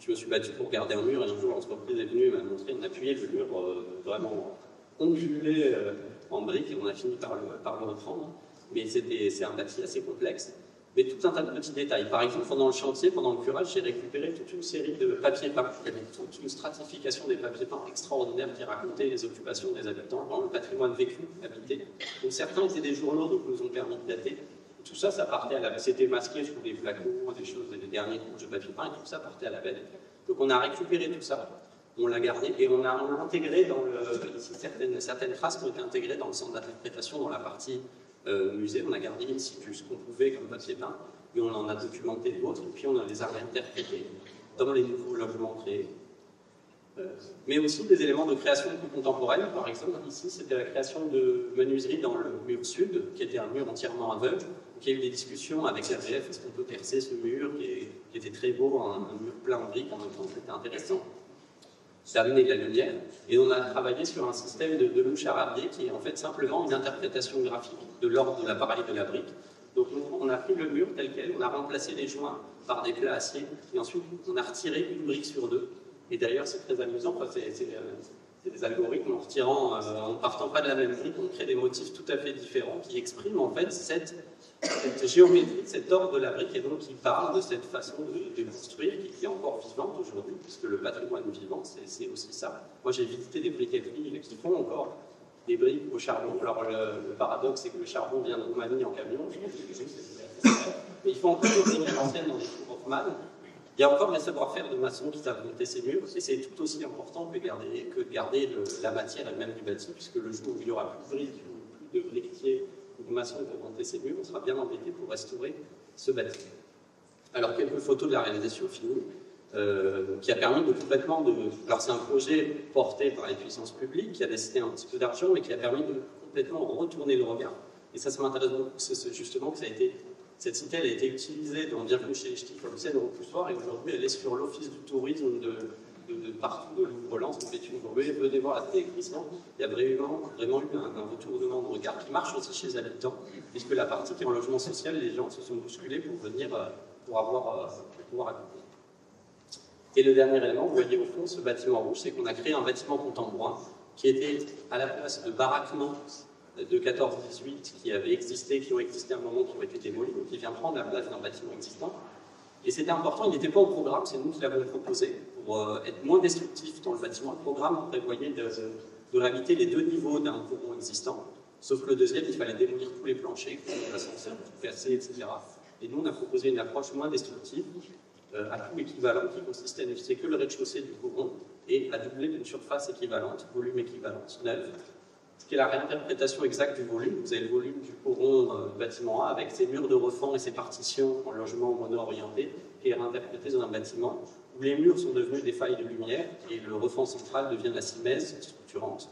Je me suis battu pour garder un mur et un jour l'entreprise est venue et m'a montré, on appuyait le mur vraiment ondulé en briques et on a fini par le reprendre. Mais c'est un bâti assez complexe. Mais tout un tas de petits détails. Par exemple, pendant le chantier, pendant le curage, j'ai récupéré toute une série de papiers peints. Il y avait toute une stratification des papiers peints extraordinaires qui racontaient les occupations des habitants dans le patrimoine vécu, habité. Donc certains étaient des journaux, donc nous ont permis de dater. Tout ça, ça partait à la... C'était masqué sous des flacons, des choses, des derniers couches de papier peint, et tout ça partait à la benne. Donc on a récupéré tout ça, on l'a gardé, et on a intégré dans le... Ici, certaines traces ont été intégrées dans le centre d'interprétation, dans la partie musée. On a gardé in situ ce qu'on pouvait comme papier peint, et on en a documenté d'autres, et puis on les a réinterprétés dans les nouveaux logements créés. Mais aussi des éléments de création plus contemporaine. Par exemple, ici, c'était la création de menuiserie dans le mur sud, qui était un mur entièrement aveugle. Donc, il y a eu des discussions avec l'ADF, est-ce qu'on peut percer ce mur, qui était très beau, un mur plein de briques, en même temps, c'était intéressant. Ça amenait de la lumière, et on a travaillé sur un système de louche arabier qui est en fait simplement une interprétation graphique de l'ordre de l'appareil de la brique. Donc on a pris le mur tel quel, on a remplacé les joints par des plats acier, et ensuite on a retiré une brique sur deux. Et d'ailleurs c'est très amusant, c'est des algorithmes en partant pas de la même brique, on crée des motifs tout à fait différents qui expriment en fait cette géométrie, cet ordre de la brique, et donc qui parle de cette façon de construire qui est encore vivante aujourd'hui, puisque le patrimoine vivant, c'est aussi ça. Moi j'ai visité des briqueteries qui font encore des briques au charbon. Alors le paradoxe, c'est que le charbon vient de Roumanie en camion, mais ils font encore des briques anciennes dans des fours Hoffmann. Il y a encore les savoir-faire de maçons qui savent monter ces murs, et c'est tout aussi important que de garder la matière elle-même du bâti, puisque le jour où il n'y aura plus de briques, plus de briquetiers ou de maçons pour monter ces murs, on sera bien embêté pour restaurer ce bâti. Alors, quelques photos de la réalisation finie, qui a permis de complètement de... Alors, c'est un projet porté par les puissances publiques, qui a nécessité un petit peu d'argent, mais qui a permis de complètement retourner le regard. Et ça m'intéresse beaucoup, c'est justement que ça a été... Cette cité, elle a été utilisée dans Bienvenue chez les Ch'tis comme scène repoussoir, et aujourd'hui, elle est sur l'Office du tourisme de partout de Louvre-Lens, en Béthune-Bruay. Venez voir la télé Christian. Il y a vraiment eu un retournement de regard qui marche aussi chez les habitants, puisque la partie qui est en logement social, les gens se sont bousculés pour venir, pour pouvoir accompagner. Et le dernier élément, vous voyez au fond, ce bâtiment rouge, c'est qu'on a créé un bâtiment contemporain qui était à la place de baraquements de 14-18 qui ont existé à un moment, qui ont été démolis, donc qui vient prendre la place d'un bâtiment existant. Et c'était important, il n'était pas au programme, c'est nous qui l'avons proposé, pour être moins destructif dans le bâtiment. Le programme prévoyait de réhabiliter les deux niveaux d'un coron existant, sauf que le deuxième, il fallait démolir tous les planchers, l'ascenseur, tout casser, etc. Et nous, on a proposé une approche moins destructive, à coût équivalent, qui consistait à n'utiliser que le rez-de-chaussée du coron et à doubler d'une surface équivalente, volume équivalent, neuve, ce qui est la réinterprétation exacte du volume. Vous avez le volume du coron bâtiment A avec ses murs de refend et ses partitions en logement mono-orienté, qui est réinterprété dans un bâtiment où les murs sont devenus des failles de lumière et le refend central devient la simèse structurante.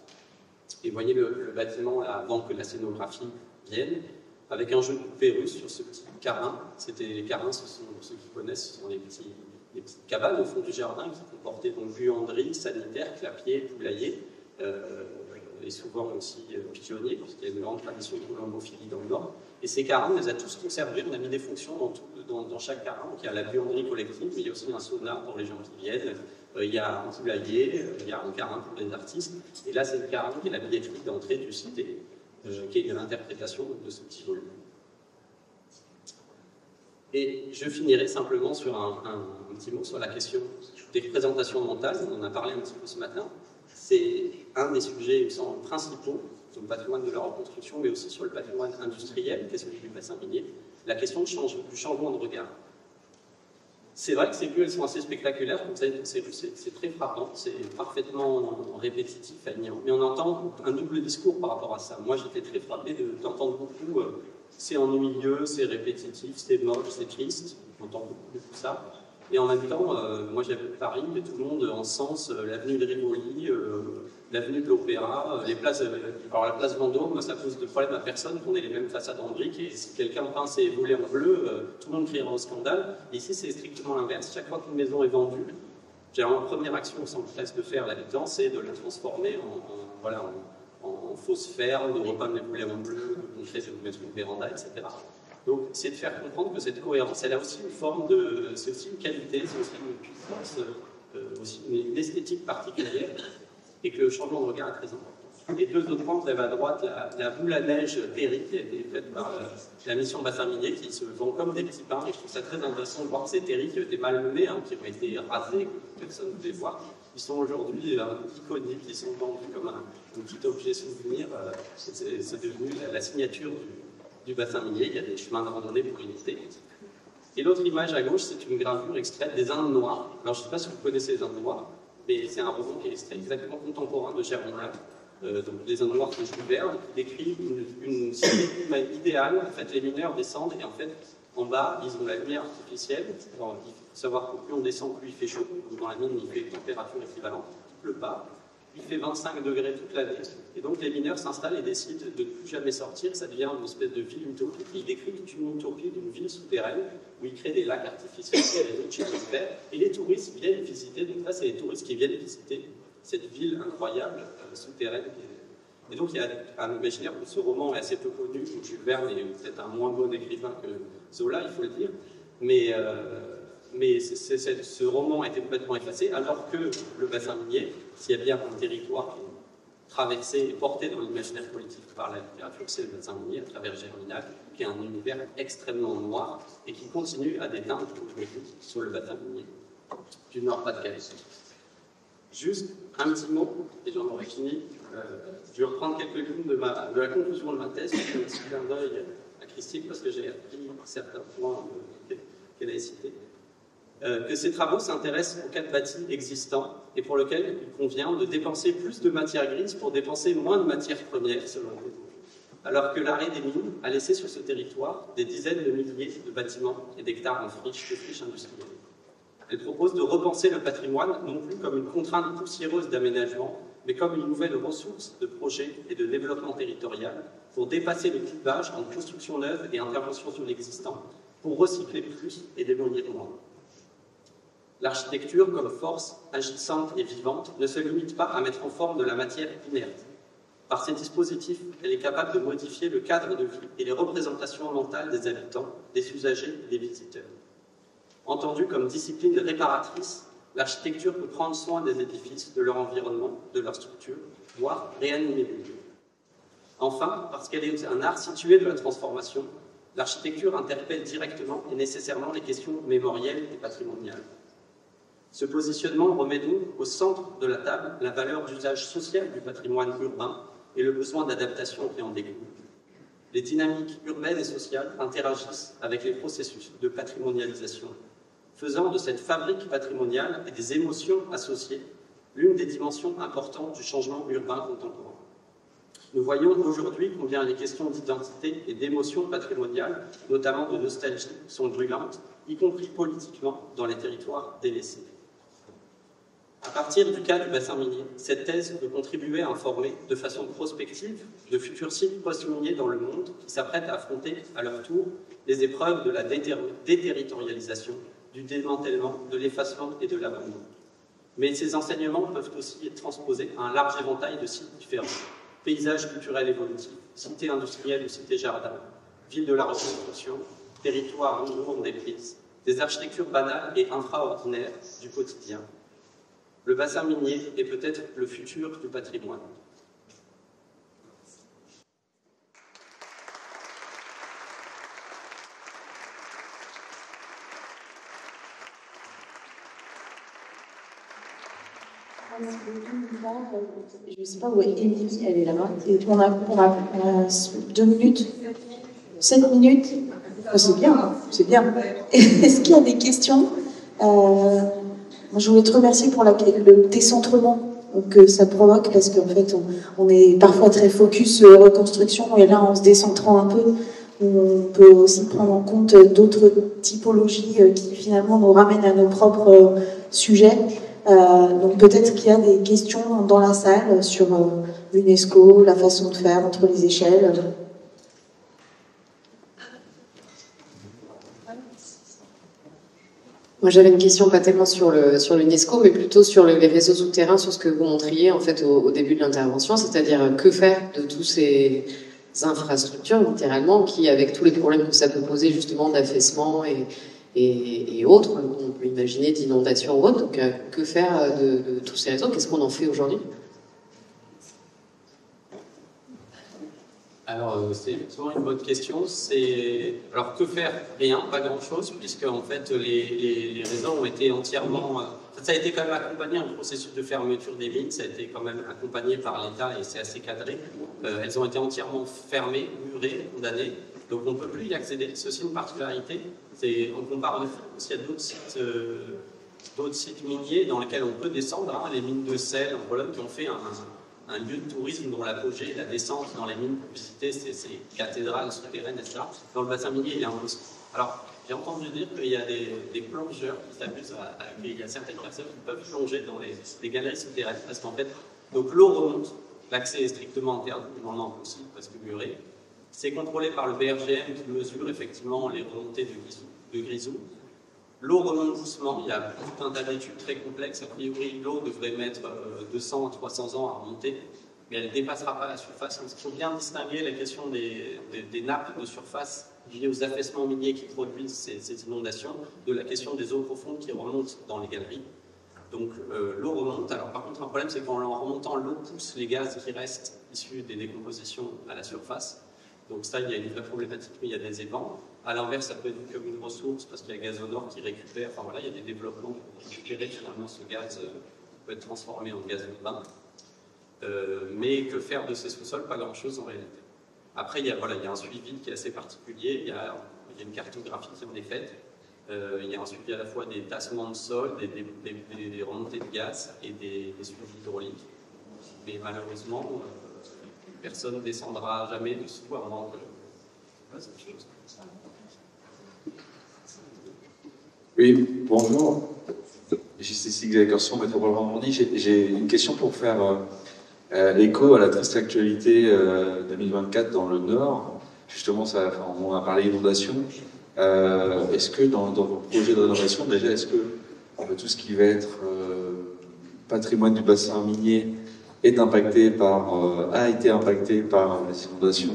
Et vous voyez le bâtiment là, avant que la scénographie vienne, avec un jeu de poupées russe sur ce petit carin. Les carins, ce sont, pour ceux qui connaissent, ce sont les petites cabanes au fond du jardin qui comportaient donc buanderie, sanitaire, clapier, poulailler. Et souvent aussi pigeonnier, puisqu'il y a une grande tradition de colombophilie dans le Nord. Et ces carins, on les a tous conservés, on a mis des fonctions dans chaque carin. Donc il y a la buanderie collective, mais il y a aussi un sauna pour les gens qui viennent, il y a un poulailler, il y a un carin pour les artistes. Et là, c'est le carin qui est la billetterie d'entrée du site. qui est l'interprétation de ce petit volume. Et je finirai simplement sur un petit mot sur la question des représentations mentales. On en a parlé un petit peu ce matin. C'est un des sujets, il me semble, principaux sur le patrimoine de la reconstruction, mais aussi sur le patrimoine industriel, qui est celui du bassin minier, la question du changement de regard. C'est vrai que ces vues, elles sont assez spectaculaires, c'est très frappant, c'est parfaitement répétitif, alignant, mais on entend un double discours par rapport à ça. Moi, j'étais très frappé d'entendre beaucoup c'est ennuyeux, c'est répétitif, c'est moche, c'est triste, on entend beaucoup ça. Et en même temps, moi j'habite Paris, et tout le monde encense l'avenue de Rivoli, l'avenue de l'Opéra, les places. Alors la place Vendôme, ça pose de problème à personne qu'on ait les mêmes façades en briques, et si quelqu'un peint ses volets en bleu, tout le monde criera au scandale. Et ici, c'est strictement l'inverse. Chaque fois qu'une maison est vendue, ma première action sans presse de faire l'habitant, c'est de la transformer en fausse ferme, de repeindre les volets en bleu, de montrer de mettre une véranda, etc. Donc, c'est de faire comprendre que cette cohérence, elle a aussi une forme de... C'est aussi une qualité, c'est aussi une puissance, aussi une esthétique particulière, et que le changement de regard est très important. Et deux autres points, vous avez à droite la boule à neige Perry, qui a été faite par la mission bassin minier, qui se vend comme des petits pains, et je trouve ça très intéressant de voir que ces terris qui ont été malmenés, qui ont été rasés, que personne ne pouvait voir, ils sont aujourd'hui iconiques, ils sont vendus comme un petit objet souvenir, c'est devenu la signature du bassin minier, il y a des chemins de randonnée pour imiter. Et l'autre image à gauche, c'est une gravure extraite des Indes noires. Alors je ne sais pas si vous connaissez les Indes noires, mais c'est un roman qui est exactement contemporain de Germinal. Donc les Indes noires de Jules Verne, qui décrit une cité idéale. En fait, les mineurs descendent et en fait, en bas, ils ont la lumière artificielle. Alors, il faut savoir que plus on descend, plus il fait chaud. Donc, dans la mine, il fait une température équivalente, il ne pleut pas. Il fait 25 degrés toute l'année. Et donc les mineurs s'installent et décident de ne plus jamais sortir. Ça devient une espèce de ville utopique. Il décrit une utopie d'une ville souterraine où il crée des lacs artificiels, des routes de fer. Et les touristes viennent visiter. Donc là, c'est les touristes qui viennent visiter cette ville incroyable, souterraine. Et donc il y a un imaginaire où ce roman est assez peu connu. Jules Verne est peut-être un moins bon écrivain que Zola, il faut le dire. Mais ce roman a été complètement effacé, alors que le bassin minier, s'il y a bien un territoire qui est traversé et porté dans l'imaginaire politique par la littérature, c'est le bassin minier, à travers Germinal, qui est un univers extrêmement noir et qui continue à déteindre aujourd'hui sur le bassin minier du Nord-Pas-de-Calais. Juste un petit mot, et j'en aurai fini. Je vais reprendre quelques lignes de la conclusion de ma thèse. Je fais un petit clin d'œil à Christine parce que j'ai appris certains points qu'elle a cités. Que ces travaux s'intéressent aux quatre bâtis existants et pour lesquels il convient de dépenser plus de matière grise pour dépenser moins de matières premières, selon vous. Alors que l'arrêt des mines a laissé sur ce territoire des dizaines de milliers de bâtiments et d'hectares en friches industrielles. Elle propose de repenser le patrimoine non plus comme une contrainte poussiéreuse d'aménagement, mais comme une nouvelle ressource de projet et de développement territorial pour dépasser le clivage entre construction neuve et intervention sur l'existant, pour recycler plus et démolir moins. L'architecture, comme force agissante et vivante, ne se limite pas à mettre en forme de la matière inerte. Par ses dispositifs, elle est capable de modifier le cadre de vie et les représentations mentales des habitants, des usagers et des visiteurs. Entendue comme discipline réparatrice, l'architecture peut prendre soin des édifices, de leur environnement, de leur structure, voire réanimer les lieux. Enfin, parce qu'elle est un art situé de la transformation, l'architecture interpelle directement et nécessairement les questions mémorielles et patrimoniales. Ce positionnement remet donc au centre de la table la valeur d'usage social du patrimoine urbain et le besoin d'adaptation qui en découle. Les dynamiques urbaines et sociales interagissent avec les processus de patrimonialisation, faisant de cette fabrique patrimoniale et des émotions associées l'une des dimensions importantes du changement urbain contemporain. Nous voyons aujourd'hui combien les questions d'identité et d'émotion patrimoniale, notamment de nostalgie, sont brûlantes, y compris politiquement, dans les territoires délaissés. À partir du cas du bassin minier, cette thèse peut contribuer à informer de façon prospective de futurs sites post-miniers dans le monde qui s'apprêtent à affronter à leur tour les épreuves de la déterritorialisation, du démantèlement, de l'effacement et de l'abandon. Mais ces enseignements peuvent aussi être transposés à un large éventail de sites différents. Paysages culturels évolutifs, cités industrielles ou cités jardins, villes de la reconstruction, territoires non déprises, des architectures banales et infraordinaires du quotidien. Le bassin minier est peut-être le futur du patrimoine. Merci beaucoup, je ne sais pas où est Émilie, elle est là-bas. Et on a 2 minutes, 7 minutes. C'est bien, c'est bien. Est-ce qu'il y a des questions? Je voulais te remercier pour le décentrement que ça provoque, parce qu'en fait, on est parfois très focus reconstruction, et là, en se décentrant un peu, on peut aussi prendre en compte d'autres typologies qui finalement nous ramènent à nos propres sujets. Donc peut-être qu'il y a des questions dans la salle sur l'UNESCO, la façon de faire entre les échelles. Moi, j'avais une question pas tellement sur l'UNESCO, mais plutôt sur les réseaux souterrains, sur ce que vous montriez en fait au début de l'intervention, c'est-à-dire que faire de tous ces infrastructures, littéralement, qui, avec tous les problèmes que ça peut poser justement d'affaissement et autres, qu'on peut imaginer d'inondations ou autres, donc que faire de tous ces réseaux? Qu'est-ce qu'on en fait aujourd'hui? Alors, c'est effectivement une bonne question. Alors, que faire? Rien, pas grand-chose, puisque en fait, les réseaux ont été entièrement... Ça a été quand même accompagné, un processus de fermeture des mines, ça a été quand même accompagné par l'État et c'est assez cadré. Elles ont été entièrement fermées, murées, condamnées, donc on ne peut plus y accéder. Ceci une particularité. On compare de France, il y a d'autres sites miniers dans lesquels on peut descendre, hein, les mines de sel en Pologne qui ont fait un lieu de tourisme dont l'apogée, la descente dans les mines pour visiter ces cathédrales souterraines, etc. Dans le bassin minier, il y a un risque. Alors, j'ai entendu dire qu'il y a des plongeurs qui s'amusent il y a certaines personnes qui peuvent plonger dans les galeries souterraines, parce qu'en fait, donc l'eau remonte, l'accès est strictement interdit, on en aussi parce que muré. C'est contrôlé par le BRGM qui mesure effectivement les remontées de grisou. L'eau remonte doucement, il y a tout un tas d'études très complexes. A priori, l'eau devrait mettre 200 à 300 ans à remonter, mais elle ne dépassera pas la surface. Donc, il faut bien distinguer la question des nappes de surface liées aux affaissements miniers qui produisent ces inondations de la question des eaux profondes qui remontent dans les galeries. Donc l'eau remonte. Alors par contre, un problème, c'est qu'en remontant, l'eau pousse les gaz qui restent issus des décompositions à la surface. Donc ça, il y a une vraie problématique, mais il y a des ébans. À l'inverse, ça peut être comme une ressource parce qu'il y a Gazonor qui récupère. Enfin voilà, il y a des développements pour récupérer finalement ce gaz peut être transformé en gaz urbain. Mais que faire de ces sous-sols? Pas grand-chose en réalité. Après, il y a un suivi qui est assez particulier. Il y a une cartographie qui en est faite. Il y a un suivi à la fois des tassements de sol, des remontées de gaz et des suivis hydrauliques. Mais malheureusement, personne ne descendra jamais dessous à moins que cette chose. Oui, bonjour. J.C. Xavier Métropole Normandie. J'ai une question pour faire écho à la triste actualité 2024 dans le Nord. Justement, on a parlé inondation. Est-ce que dans vos projets de rénovation, déjà, est-ce que tout ce qui va être patrimoine du bassin minier a été impacté par les inondations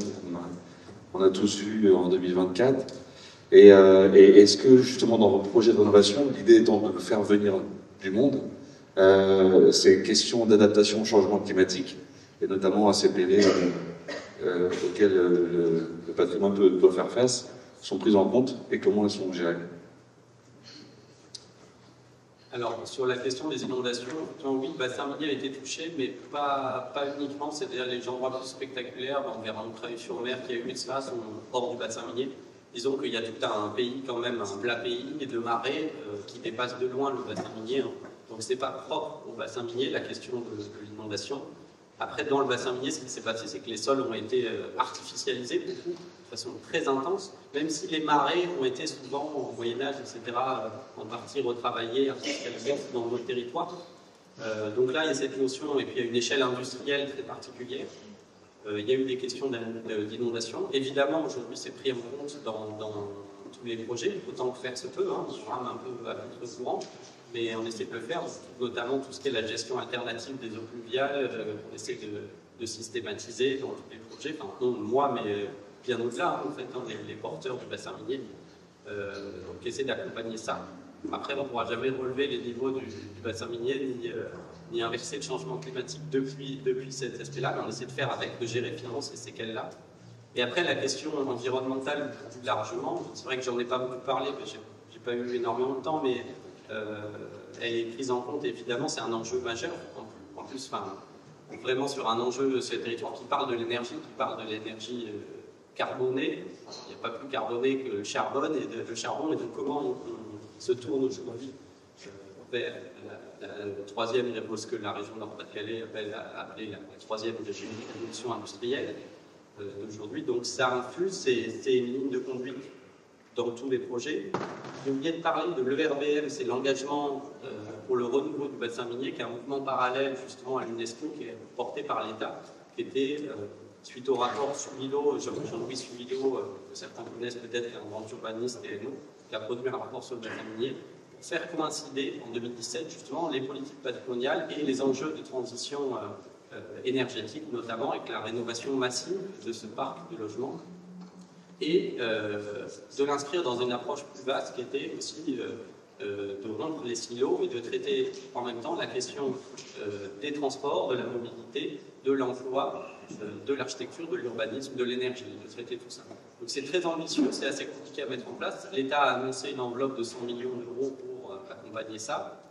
qu'on a tous vues en 2024? Et est-ce que, justement, dans vos projets de rénovation, l'idée étant de faire venir du monde, ces questions d'adaptation au changement climatique, et notamment à ces périls auxquels le patrimoine doit faire face, sont prises en compte et comment elles sont gérées? Alors, sur la question des inondations, oui, le bassin minier a été touché, mais pas uniquement. C'est-à-dire les endroits plus spectaculaires, on verra Montreuil-sur-Mer qui a eu ça, sont hors du bassin minier. Disons qu'il y a tout un pays, quand même, un plat pays de marais qui dépasse de loin le bassin minier. Hein. Donc, ce n'est pas propre au bassin minier, la question de l'inondation. Après, dans le bassin minier, ce qui s'est passé, c'est que les sols ont été artificialisés beaucoup, de façon très intense, même si les marais ont été souvent, au Moyen-Âge, etc., en partie retravaillés, artificialisés dans notre territoire. Donc là, il y a cette notion, et puis il y a une échelle industrielle très particulière. Il y a eu des questions d'inondation. Évidemment, aujourd'hui, c'est pris en compte dans tous les projets, autant que faire se peut, hein, on rame un peu à contre-courant, mais on essaie de le faire, notamment tout ce qui est la gestion alternative des eaux pluviales, on essaie de systématiser dans tous les projets, enfin non moi, mais bien au-delà, en fait, hein, les porteurs du bassin minier, donc essayer d'accompagner ça. Après, on ne pourra jamais relever les niveaux du bassin minier, ni inverser le changement climatique depuis cet aspect-là, mais on essaie de faire avec, de gérer finalement ces séquelles-là. Et après, la question environnementale, plus largement, c'est vrai que j'en ai pas beaucoup parlé, j'ai pas eu énormément de temps, mais elle est prise en compte, évidemment, c'est un enjeu majeur, en plus, enfin, vraiment sur un enjeu de ce territoire qui parle de l'énergie, carbonée. Il n'y a pas plus carboné que le charbon, et donc comment on se tourne aujourd'hui vers la troisième, ce que la région Nord-Pas-de-Calais appelée la troisième révolution industrielle d'aujourd'hui. Donc ça infuse, c'est une ligne de conduite dans tous les projets. J'ai oublié de parler de l'ERBM, c'est l'engagement pour le renouveau du bassin minier, qui est un mouvement parallèle justement à l'UNESCO, qui est porté par l'État, qui était, suite au rapport Subilo, Jean-Louis Subilo, que certains connaissent peut-être, qui est un grand urbaniste et nous, qui a produit un rapport sur le bassin minier, pour faire coïncider en 2017 justement les politiques patrimoniales et les enjeux de transition énergétique, notamment avec la rénovation massive de ce parc de logements, et de l'inscrire dans une approche plus vaste qui était aussi de rompre les silos et de traiter en même temps la question des transports, de la mobilité, de l'emploi, de l'architecture, de l'urbanisme, de l'énergie, de traiter tout ça. Donc c'est très ambitieux, c'est assez compliqué à mettre en place. L'État a annoncé une enveloppe de 100 millions d'euros pour accompagner ça,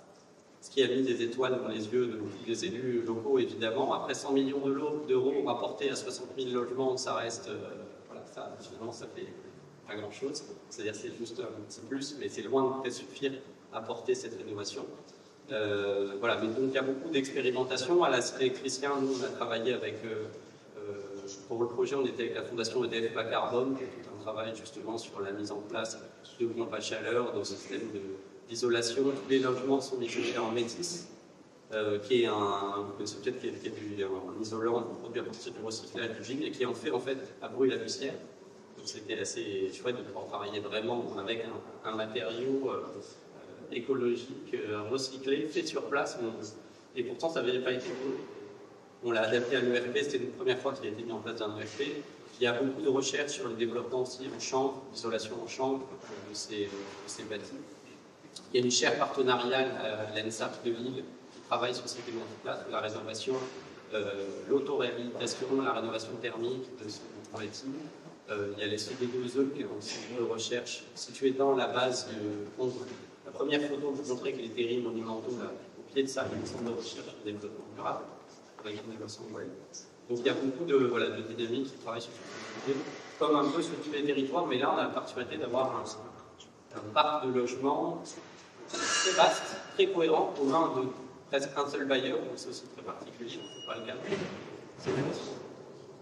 ce qui a mis des étoiles dans les yeux de tous les élus locaux, évidemment. Après 100 millions d'euros rapportés à 60 000 logements, ça reste... Ça, finalement, ça fait pas grand-chose. C'est-à-dire c'est juste un petit plus, mais c'est loin de suffire à porter cette rénovation. Voilà, mais donc il y a beaucoup d'expérimentation. À la Cité Christian, nous, on a travaillé avec, pour le projet, on était avec la Fondation EDF Bas Carbone, qui a tout un travail justement sur la mise en place de pompes à chaleur, d'un système d'isolation. Tous les logements sont isolés en métis. Qui est un isolant produit à partir du recyclage du givre et qui en fait à Bruy-la-Bussière. Donc c'était assez chouette de pouvoir travailler vraiment avec un matériau écologique recyclé, fait sur place. Et pourtant, ça n'avait pas été bon. On l'a adapté à l'ERP, c'était une première fois qu'il a été mis en place dans l'ERP. Il y a beaucoup de recherches sur le développement aussi en chambre, l'isolation en chambre de ces bâtiments. Il y a une chaire partenariale à l'ENSAP de Lille travaille sur cette thématique-là, la rénovation, l'auto-réhabilitation, la rénovation thermique de ce bâtiment. Il y a les CD2E qui est un centre de recherche situé dans la base de Pondre. La première photo, je vous montrais que les terrils monumentaux, là, au pied de ça, il y a un centre de recherche de développement durable. Donc il y a beaucoup de dynamiques qui travaillent sur ce sujet, comme un peu sur tous les territoires, mais là on a la particularité d'avoir un parc de logements très vaste, très cohérent, au sein de presque un seul bailleur, donc c'est aussi très particulier, donc c'est pas le cas. C'est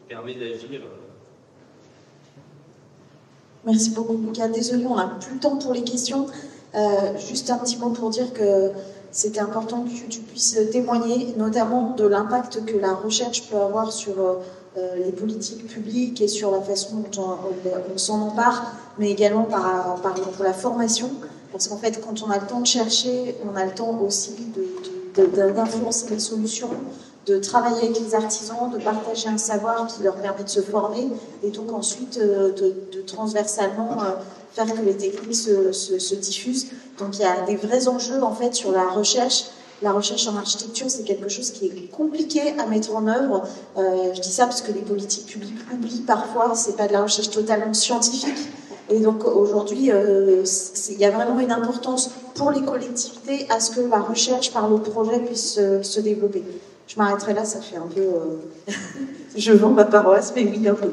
permet d'agir. Merci beaucoup, Lucas. Désolée, on n'a plus le temps pour les questions. Juste un petit mot pour dire que c'était important que tu puisses témoigner, notamment de l'impact que la recherche peut avoir sur les politiques publiques et sur la façon dont on s'en empare, mais également pour la formation. Parce qu'en fait, quand on a le temps de chercher, on a le temps aussi d'influencer les solutions, de travailler avec les artisans, de partager un savoir qui leur permet de se former, et donc ensuite de transversalement faire que les techniques se diffusent. Donc il y a des vrais enjeux en fait sur la recherche. La recherche en architecture, c'est quelque chose qui est compliqué à mettre en œuvre. Je dis ça parce que les politiques publiques oublient parfois, c'est pas de la recherche totalement scientifique. Et donc aujourd'hui, il y a vraiment une importance pour les collectivités à ce que la recherche par le projet puisse se développer. Je m'arrêterai là, ça fait un peu... je vends ma paroisse, mais oui, un peu.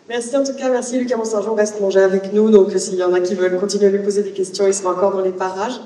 Merci en tout cas, merci Lucas Monsergent, reste manger avec nous, donc s'il y en a qui veulent continuer à lui poser des questions, ils sont encore dans les parages.